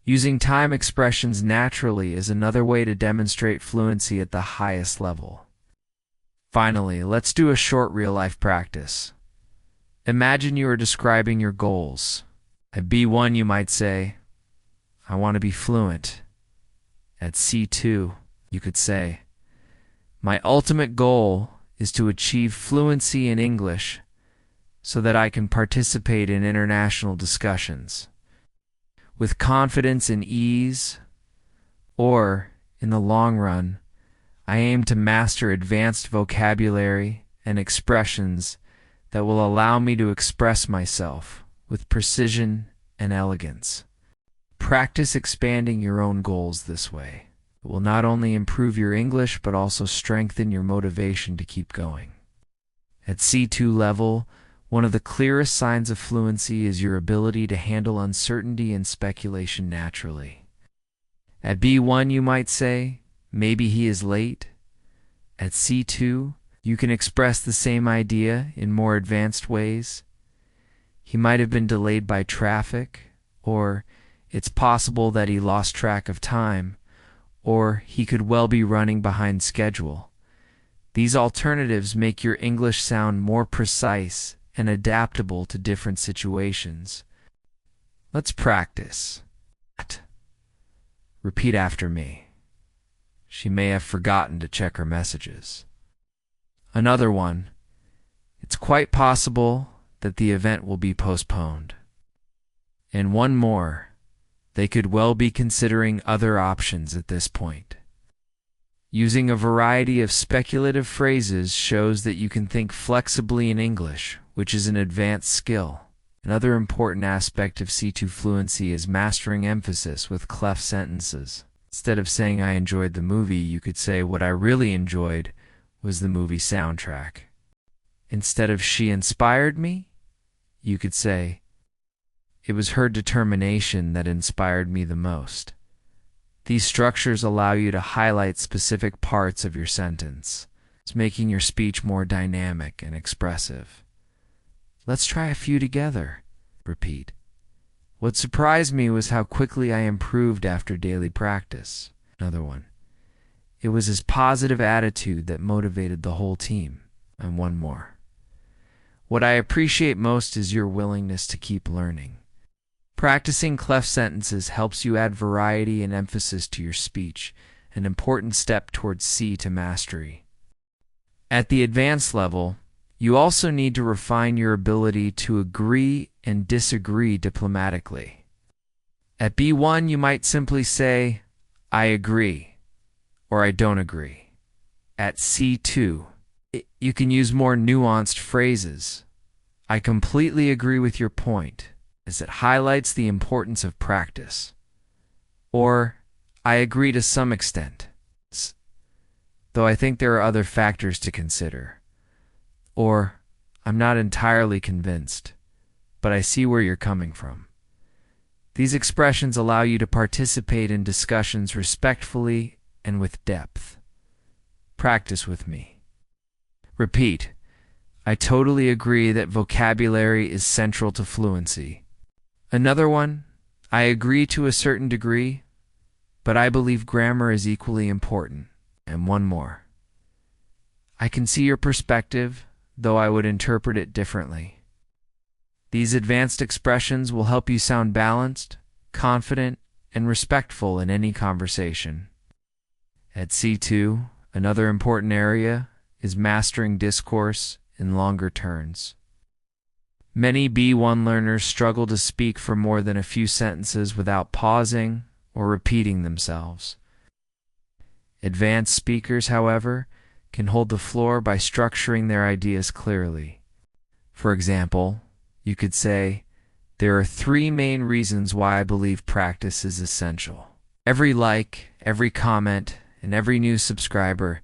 Using time expressions naturally is another way to demonstrate fluency at the highest level. Finally, let's do a short real-life practice. Imagine you are describing your goals. At B1, you might say, I want to be fluent. At C2, you could say, my ultimate goal is to achieve fluency in English so that I can participate in international discussions with confidence and ease. Or, in the long run, I aim to master advanced vocabulary and expressions that will allow me to express myself with precision and elegance. Practice expanding your own goals this way. It will not only improve your English, but also strengthen your motivation to keep going. At C2 level, one of the clearest signs of fluency is your ability to handle uncertainty and speculation naturally. At B1, you might say, maybe he is late. At C2, you can express the same idea in more advanced ways. He might have been delayed by traffic, or it's possible that he lost track of time, or he could well be running behind schedule. These alternatives make your English sound more precise and adaptable to different situations. Let's practice. Repeat after me. She may have forgotten to check her messages. Another one. It's quite possible that the event will be postponed. And one more. They could well be considering other options at this point. Using a variety of speculative phrases shows that you can think flexibly in English, which is an advanced skill. Another important aspect of C2 fluency is mastering emphasis with cleft sentences. Instead of saying I enjoyed the movie, you could say what I really enjoyed was the movie soundtrack. Instead of she inspired me, you could say it was her determination that inspired me the most. These structures allow you to highlight specific parts of your sentence. It's making your speech more dynamic and expressive. Let's try a few together. Repeat. What surprised me was how quickly I improved after daily practice. Another one. It was his positive attitude that motivated the whole team. And one more. What I appreciate most is your willingness to keep learning. Practicing cleft sentences helps you add variety and emphasis to your speech, an important step towards C2 mastery. At the advanced level, you also need to refine your ability to agree and disagree diplomatically. At B1, you might simply say, I agree, or I don't agree. At C2, you can use more nuanced phrases. I completely agree with your point, as it highlights the importance of practice. Or, I agree to some extent, though I think there are other factors to consider. Or, I'm not entirely convinced, but I see where you're coming from. These expressions allow you to participate in discussions respectfully and with depth. Practice with me. Repeat. I totally agree that vocabulary is central to fluency. Another one, I agree to a certain degree, but I believe grammar is equally important. And one more. I can see your perspective, though I would interpret it differently. These advanced expressions will help you sound balanced, confident, and respectful in any conversation. At C2, another important area is mastering discourse in longer turns. Many B1 learners struggle to speak for more than a few sentences without pausing or repeating themselves. Advanced speakers, however, can hold the floor by structuring their ideas clearly. For example, you could say, there are 3 main reasons why I believe practice is essential. Every like, every comment, and every new subscriber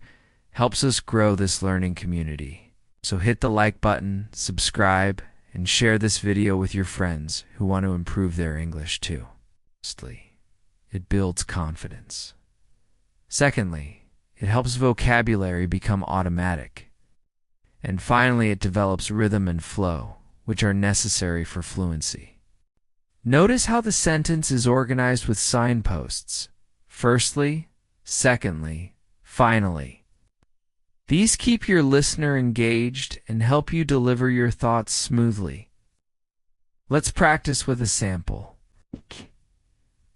helps us grow this learning community. So hit the like button, subscribe, and share this video with your friends who want to improve their English too. Firstly, it builds confidence. Secondly, it helps vocabulary become automatic. And finally, it develops rhythm and flow, which are necessary for fluency. Notice how the sentence is organized with signposts. Firstly, secondly, finally. These keep your listener engaged and help you deliver your thoughts smoothly. Let's practice with a sample.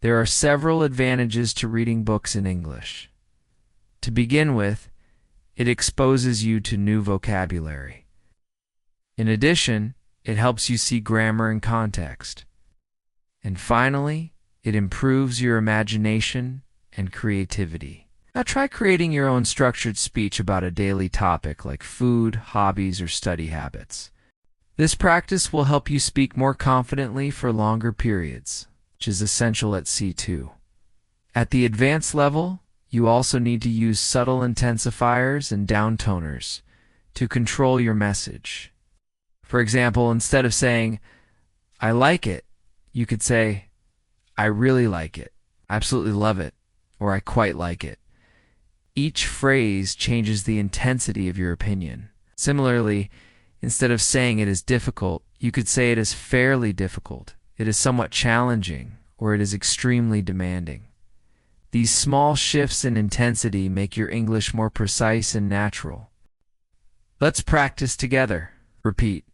There are several advantages to reading books in English. To begin with, it exposes you to new vocabulary. In addition, it helps you see grammar and context. And finally, it improves your imagination and creativity. Now try creating your own structured speech about a daily topic like food, hobbies, or study habits. This practice will help you speak more confidently for longer periods, which is essential at C2. At the advanced level, you also need to use subtle intensifiers and downtoners to control your message. For example, instead of saying, I like it, you could say, I really like it, I absolutely love it, or I quite like it. Each phrase changes the intensity of your opinion. Similarly, instead of saying it is difficult, you could say it is fairly difficult, it is somewhat challenging, or it is extremely demanding. These small shifts in intensity make your English more precise and natural. Let's practice together. Repeat.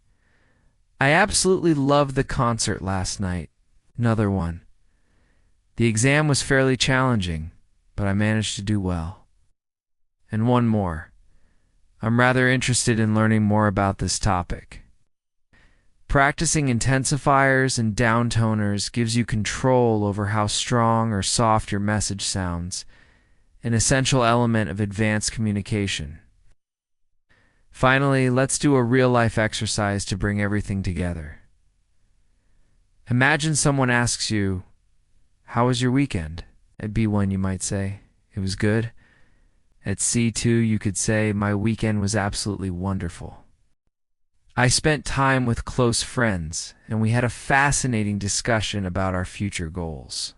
I absolutely loved the concert last night. Another one. The exam was fairly challenging, but I managed to do well. And one more. I'm rather interested in learning more about this topic. Practicing intensifiers and downtoners gives you control over how strong or soft your message sounds, an essential element of advanced communication. Finally, let's do a real-life exercise to bring everything together. Imagine someone asks you, "How was your weekend?" At B1 you might say, "It was good." At C2 you could say, "My weekend was absolutely wonderful. I spent time with close friends, and we had a fascinating discussion about our future goals.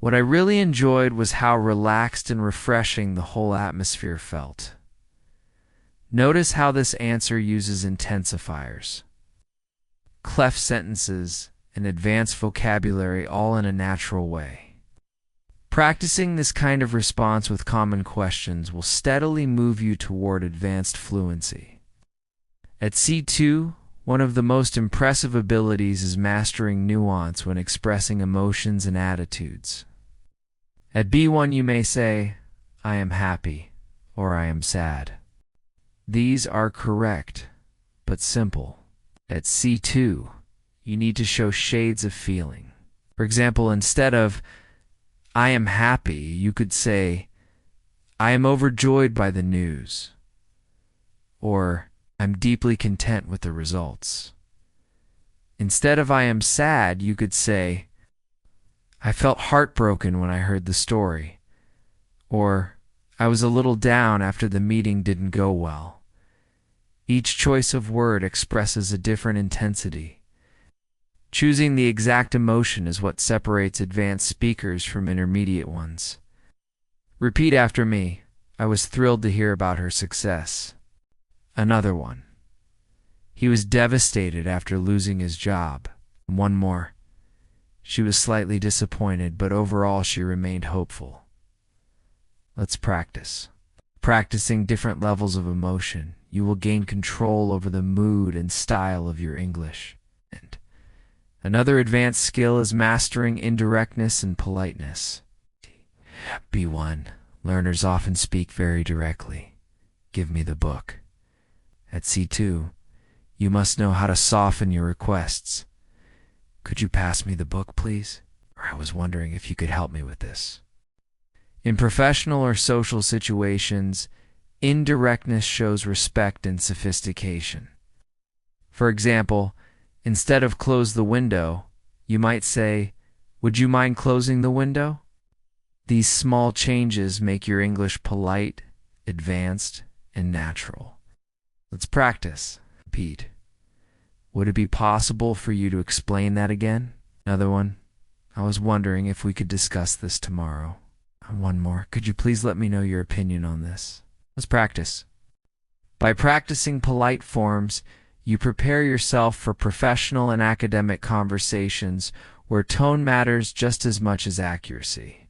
What I really enjoyed was how relaxed and refreshing the whole atmosphere felt." Notice how this answer uses intensifiers, cleft sentences, and advanced vocabulary all in a natural way. Practicing this kind of response with common questions will steadily move you toward advanced fluency. At C2, one of the most impressive abilities is mastering nuance when expressing emotions and attitudes. At B1 you may say, "I am happy," or "I am sad." These are correct, but simple. At C2, you need to show shades of feeling. For example, instead of "I am happy," you could say, "I am overjoyed by the news," or "I'm deeply content with the results." Instead of "I am sad," you could say, "I felt heartbroken when I heard the story," or "I was a little down after the meeting didn't go well." Each choice of word expresses a different intensity. Choosing the exact emotion is what separates advanced speakers from intermediate ones. Repeat after me. "I was thrilled to hear about her success." Another one. "He was devastated after losing his job." One more. "She was slightly disappointed, but overall she remained hopeful." Let's practice. Practicing different levels of emotion, you will gain control over the mood and style of your English. And another advanced skill is mastering indirectness and politeness. B1. Learners often speak very directly. "Give me the book." At C2, you must know how to soften your requests. "Could you pass me the book, please?" Or "I was wondering if you could help me with this." In professional or social situations, indirectness shows respect and sophistication. For example, instead of "close the window," you might say, "Would you mind closing the window?" These small changes make your English polite, advanced, and natural. Let's practice. Repeat. "Would it be possible for you to explain that again?" Another one. "I was wondering if we could discuss this tomorrow." And one more. "Could you please let me know your opinion on this?" Let's practice. By practicing polite forms, you prepare yourself for professional and academic conversations where tone matters just as much as accuracy.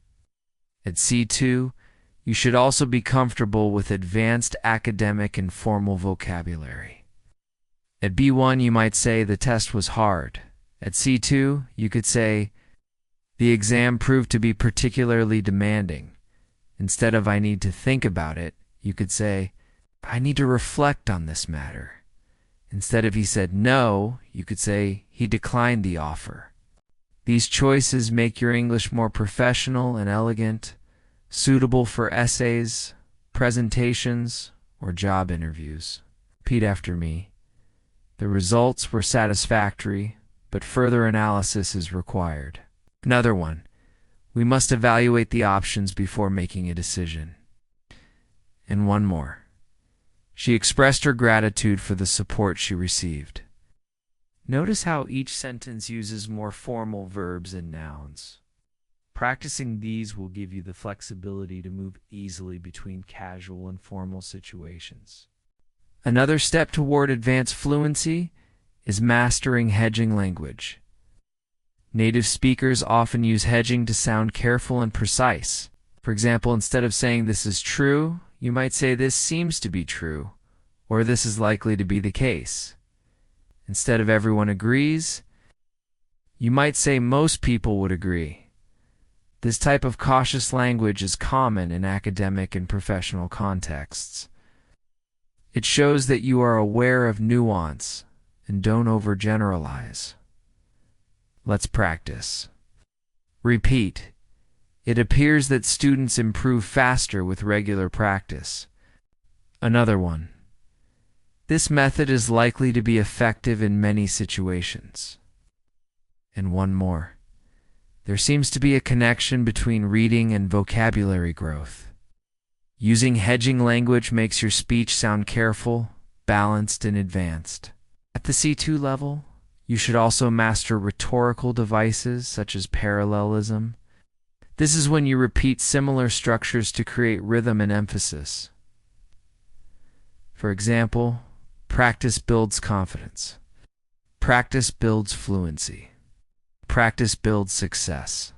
At C2, you should also be comfortable with advanced academic and formal vocabulary. At B1, you might say, "The test was hard." At C2, you could say, "The exam proved to be particularly demanding." Instead of "I need to think about it," you could say, "I need to reflect on this matter." Instead of "He said no," you could say, "He declined the offer." These choices make your English more professional and elegant, suitable for essays, presentations, or job interviews. Repeat after me. "The results were satisfactory, but further analysis is required." Another one. "We must evaluate the options before making a decision." And one more. "She expressed her gratitude for the support she received." Notice how each sentence uses more formal verbs and nouns. Practicing these will give you the flexibility to move easily between casual and formal situations. Another step toward advanced fluency is mastering hedging language. Native speakers often use hedging to sound careful and precise. For example, instead of saying "this is true," you might say "this seems to be true," or "this is likely to be the case." Instead of "everyone agrees," you might say "most people would agree." This type of cautious language is common in academic and professional contexts. It shows that you are aware of nuance and don't overgeneralize. Let's practice. Repeat. It appears that students improve faster with regular practice. Another one. This method is likely to be effective in many situations. And one more. There seems to be a connection between reading and vocabulary growth. Using hedging language makes your speech sound careful, balanced, and advanced. At the C2 level, you should also master rhetorical devices such as parallelism. This is when you repeat similar structures to create rhythm and emphasis. For example, practice builds confidence. Practice builds fluency. Practice builds success.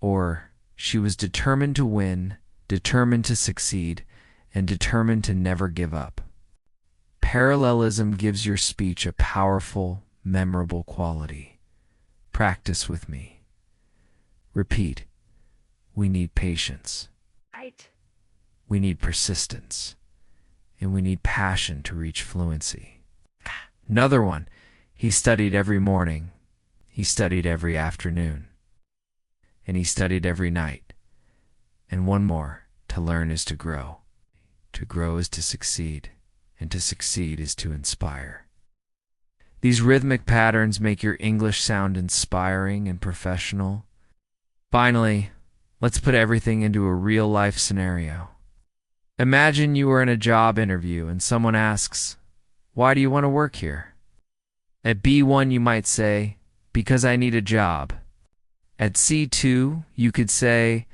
Or, she was determined to win, determined to succeed, and determined to never give up. Parallelism gives your speech a powerful, memorable quality. Practice with me. Repeat. We need patience. Right. We need persistence. And we need passion to reach fluency. Another one. He studied every morning. He studied every afternoon. And he studied every night. And one more. To learn is to grow. To grow is to succeed. And to succeed is to inspire. These rhythmic patterns make your English sound inspiring and professional. Finally, let's put everything into a real-life scenario. Imagine you are in a job interview and someone asks, "Why do you want to work here?" At B1, you might say, "Because I need a job." At C2, you could say,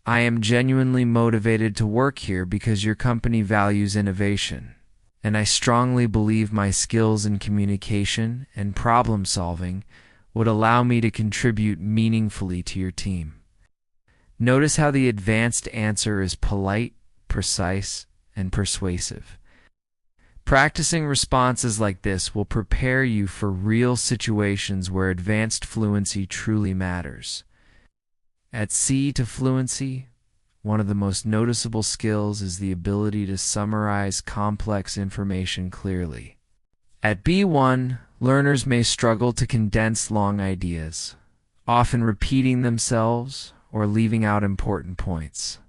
"I am genuinely motivated to work here because your company values innovation, and I strongly believe my skills in communication and problem solving would allow me to contribute meaningfully to your team." Notice how the advanced answer is polite, precise, and persuasive. Practicing responses like this will prepare you for real situations where advanced fluency truly matters. At C to fluency, one of the most noticeable skills is the ability to summarize complex information clearly. At B1, learners may struggle to condense long ideas, often repeating themselves or leaving out important points.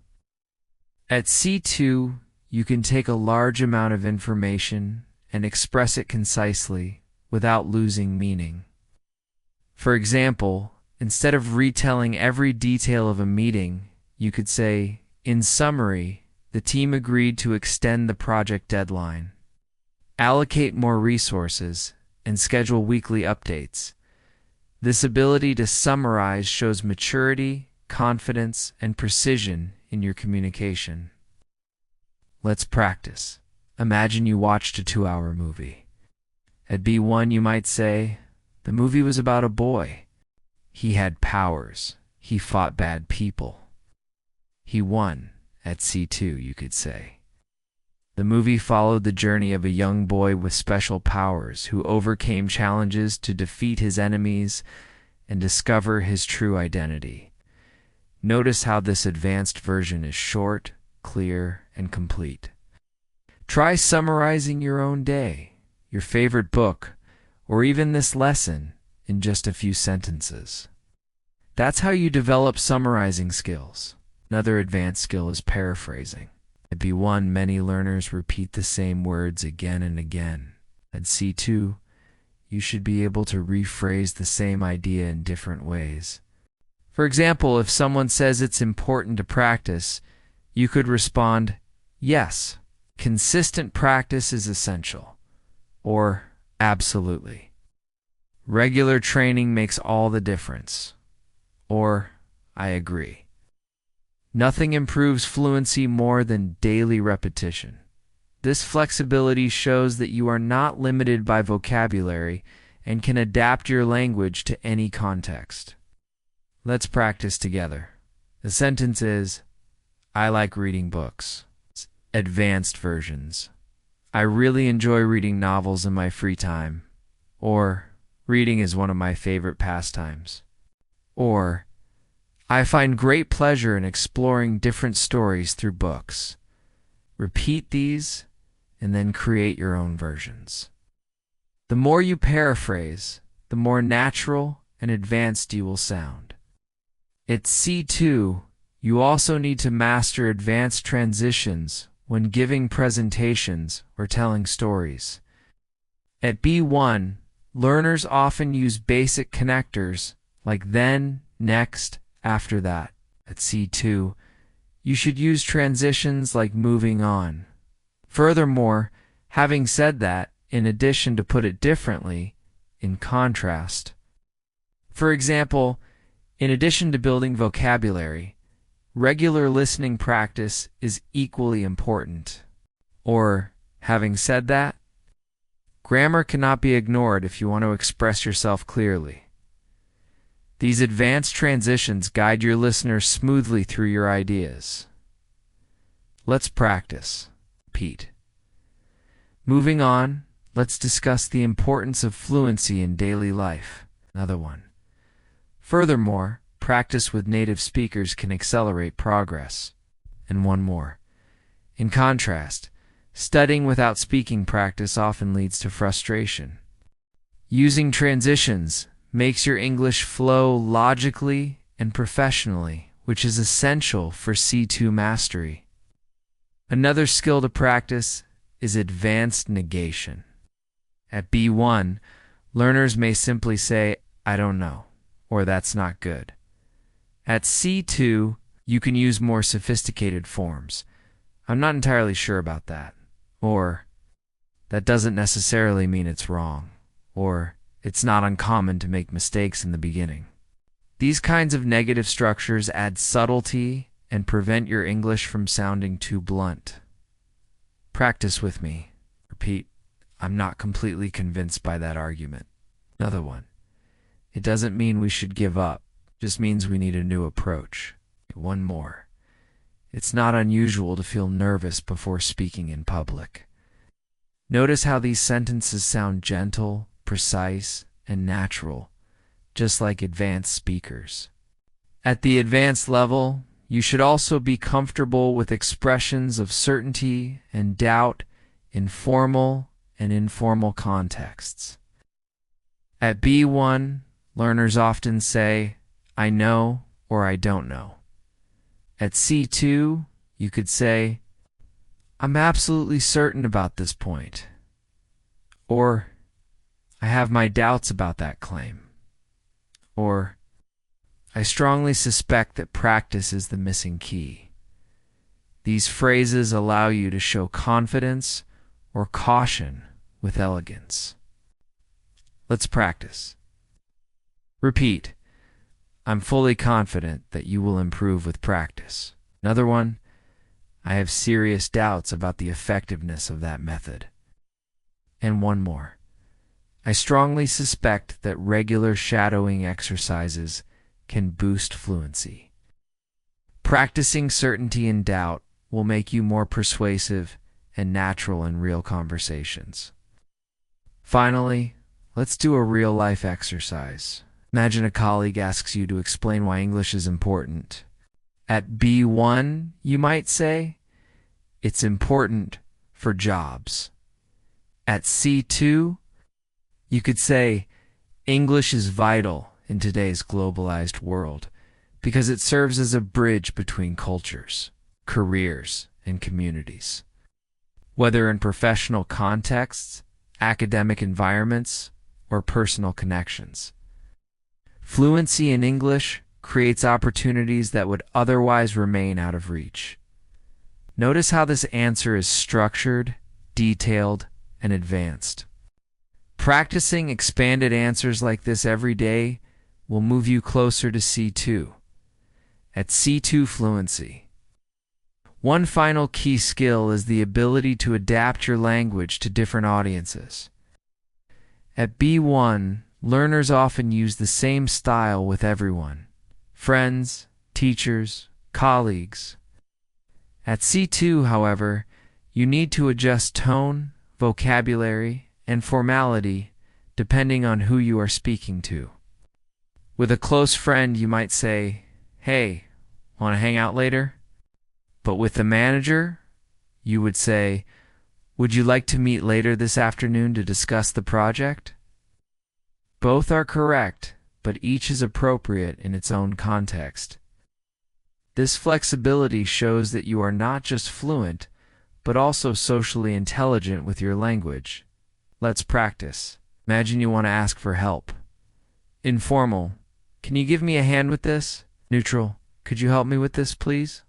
At C2, you can take a large amount of information and express it concisely without losing meaning. For example, instead of retelling every detail of a meeting, you could say, "In summary, the team agreed to extend the project deadline, allocate more resources, and schedule weekly updates." This ability to summarize shows maturity, confidence, and precision in your communication. Let's practice. Imagine you watched a 2-hour movie. At B1, you might say, "The movie was about a boy. He had powers. He fought bad people. He won." At C2, you could say, "The movie followed the journey of a young boy with special powers who overcame challenges to defeat his enemies and discover his true identity." Notice how this advanced version is short, clear, and complete. Try summarizing your own day, your favorite book, or even this lesson in just a few sentences. That's how you develop summarizing skills. Another advanced skill is paraphrasing. At B1, many learners repeat the same words again and again. At C2, you should be able to rephrase the same idea in different ways. For example, if someone says it's important to practice, you could respond, "Yes, consistent practice is essential," or "Absolutely. Regular training makes all the difference," or "I agree." Nothing improves fluency more than daily repetition. This flexibility shows that you are not limited by vocabulary and can adapt your language to any context. Let's practice together. The sentence is, "I like reading books." Advanced versions. "I really enjoy reading novels in my free time." Or, "Reading is one of my favorite pastimes." Or, "I find great pleasure in exploring different stories through books." Repeat these and then create your own versions. The more you paraphrase, the more natural and advanced you will sound. At C2, you also need to master advanced transitions when giving presentations or telling stories. At B1, learners often use basic connectors like then, next, after that. At C2, you should use transitions like moving on. Furthermore, having said that, in addition to put it differently, in contrast. For example, in addition to building vocabulary, regular listening practice is equally important. Or, having said that, grammar cannot be ignored if you want to express yourself clearly. These advanced transitions guide your listeners smoothly through your ideas. Let's practice. Repeat. Moving on, let's discuss the importance of fluency in daily life. Another one. Furthermore, practice with native speakers can accelerate progress. And one more. In contrast, studying without speaking practice often leads to frustration. Using transitions makes your English flow logically and professionally, which is essential for C2 mastery. Another skill to practice is advanced negation. At B1, learners may simply say, "I don't know," or "that's not good." At C2, you can use more sophisticated forms. "I'm not entirely sure about that," or "that doesn't necessarily mean it's wrong," or "it's not uncommon to make mistakes in the beginning." These kinds of negative structures add subtlety and prevent your English from sounding too blunt. Practice with me. Repeat. "I'm not completely convinced by that argument." Another one. "It doesn't mean we should give up. It just means we need a new approach." One more. "It's not unusual to feel nervous before speaking in public." Notice how these sentences sound gentle, precise, and natural, just like advanced speakers. At the advanced level, you should also be comfortable with expressions of certainty and doubt in formal and informal contexts. At B1, learners often say, "I know" or "I don't know." At C2, you could say, "I'm absolutely certain about this point," or "I have my doubts about that claim," or "I strongly suspect that practice is the missing key." These phrases allow you to show confidence or caution with elegance. Let's practice. Repeat. "I'm fully confident that you will improve with practice." Another one. "I have serious doubts about the effectiveness of that method." And one more. "I strongly suspect that regular shadowing exercises can boost fluency." Practicing certainty and doubt will make you more persuasive and natural in real conversations. Finally, let's do a real-life exercise. Imagine a colleague asks you to explain why English is important. At B1, you might say, "It's important for jobs." At C2, you could say, "English is vital in today's globalized world because it serves as a bridge between cultures, careers, and communities." Whether in professional contexts, academic environments, or personal connections. Fluency in English creates opportunities that would otherwise remain out of reach. Notice how this answer is structured, detailed, and advanced. Practicing expanded answers like this every day will move you closer to C2. At C2 fluency. One final key skill is the ability to adapt your language to different audiences. At B1, learners often use the same style with everyone: friends, teachers, colleagues. At C2, however, you need to adjust tone, vocabulary, and formality depending on who you are speaking to. With a close friend, you might say, "Hey, want to hang out later?" But with the manager, you would say, Would you like to meet later this afternoon to discuss the project? Both are correct, but each is appropriate in its own context. This flexibility shows that you are not just fluent, but also socially intelligent with your language. Let's practice. Imagine you want to ask for help. Informal. Can you give me a hand with this? Neutral. Could you help me with this, please?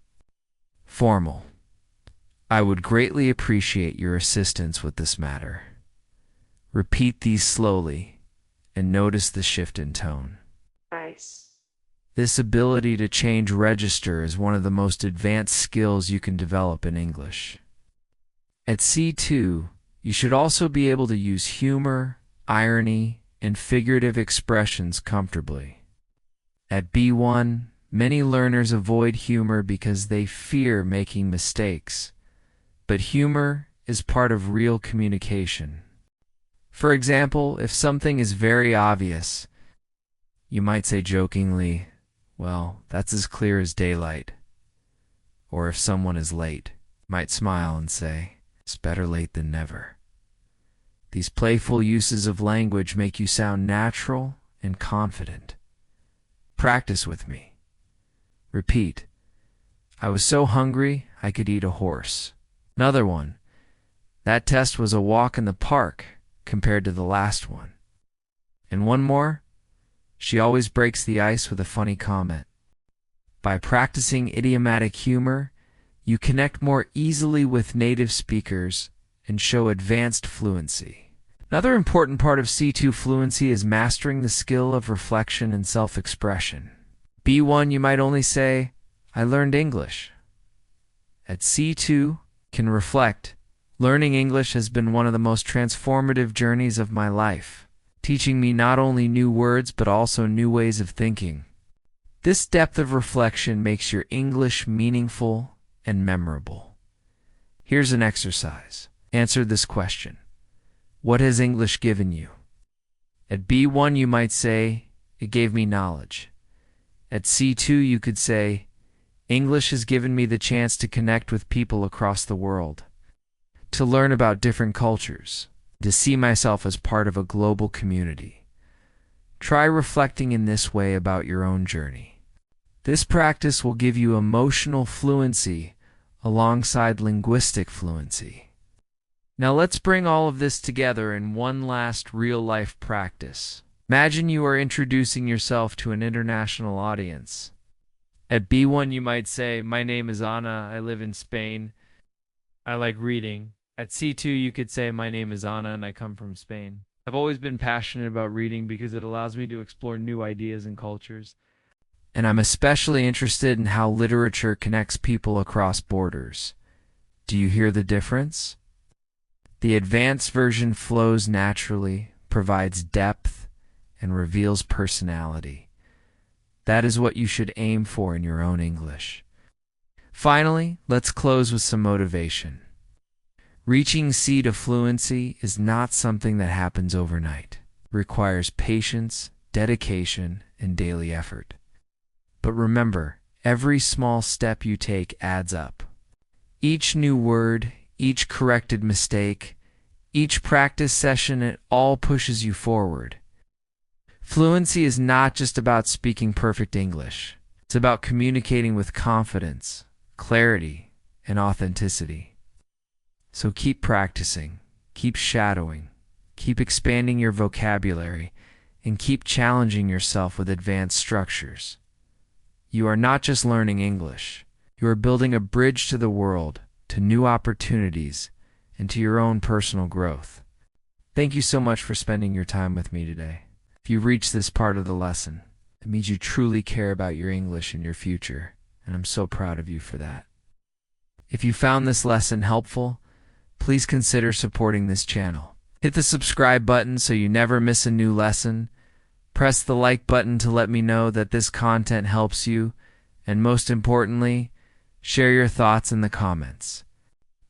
Formal. I would greatly appreciate your assistance with this matter. Repeat these slowly and notice the shift in tone. Nice. This ability to change register is one of the most advanced skills you can develop in English. At C2, you should also be able to use humor, irony, and figurative expressions comfortably. At B1, many learners avoid humor because they fear making mistakes, but humor is part of real communication. For example, if something is very obvious, you might say jokingly, "Well, that's as clear as daylight." Or if someone is late, you might smile and say, "It's better late than never." These playful uses of language make you sound natural and confident. Practice with me. Repeat. I was so hungry I could eat a horse. Another one. That test was a walk in the park compared to the last one. And one more. She always breaks the ice with a funny comment. By practicing idiomatic humor, you connect more easily with native speakers and show advanced fluency. Another important part of C2 fluency is mastering the skill of reflection and self-expression. B1, you might only say, "I learned English." At C2, can reflect, "Learning English has been one of the most transformative journeys of my life, teaching me not only new words but also new ways of thinking." This depth of reflection makes your English meaningful and memorable. Here's an exercise. Answer this question. What has English given you? At B1, you might say, "It gave me knowledge." At C2, you could say, "English has given me the chance to connect with people across the world, to learn about different cultures, to see myself as part of a global community." Try reflecting in this way about your own journey. This practice will give you emotional fluency alongside linguistic fluency. Now let's bring all of this together in one last real-life practice. Imagine you are introducing yourself to an international audience. At B1, you might say, "My name is Anna. I live in Spain. I like reading." At C2, you could say, "My name is Anna and I come from Spain. I've always been passionate about reading because it allows me to explore new ideas and cultures. And I'm especially interested in how literature connects people across borders." Do you hear the difference? The advanced version flows naturally, provides depth, and reveals personality. That is what you should aim for in your own English. Finally, let's close with some motivation. Reaching C to fluency is not something that happens overnight. It requires patience, dedication, and daily effort. But remember, every small step you take adds up. Each new word, each corrected mistake, each practice session, it all pushes you forward. Fluency is not just about speaking perfect English. It's about communicating with confidence, clarity, and authenticity. So keep practicing, keep shadowing, keep expanding your vocabulary, and keep challenging yourself with advanced structures. You are not just learning English. You are building a bridge to the world, to new opportunities, and to your own personal growth. Thank you so much for spending your time with me today. If you reached this part of the lesson, it means you truly care about your English and your future, and I'm so proud of you for that. If you found this lesson helpful, please consider supporting this channel. Hit the subscribe button so you never miss a new lesson. Press the like button to let me know that this content helps you, and most importantly, share your thoughts in the comments.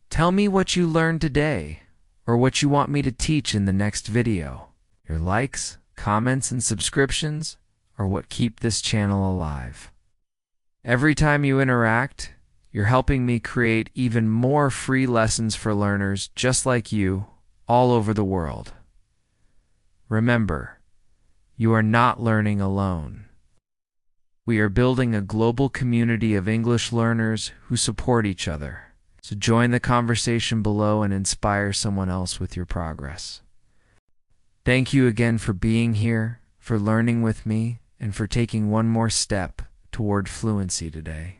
Tell me what you learned today, or what you want me to teach in the next video. Your likes, comments, and subscriptions are what keep this channel alive. Every time you interact, You're helping me create even more free lessons for learners just like you all over the world. Remember, you are not learning alone. We are building a global community of English learners who support each other. So join the conversation below and inspire someone else with your progress. Thank you again for being here, for learning with me, and for taking one more step toward fluency today.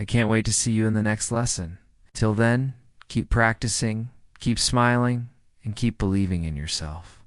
I can't wait to see you in the next lesson. Till then, keep practicing, keep smiling, and keep believing in yourself.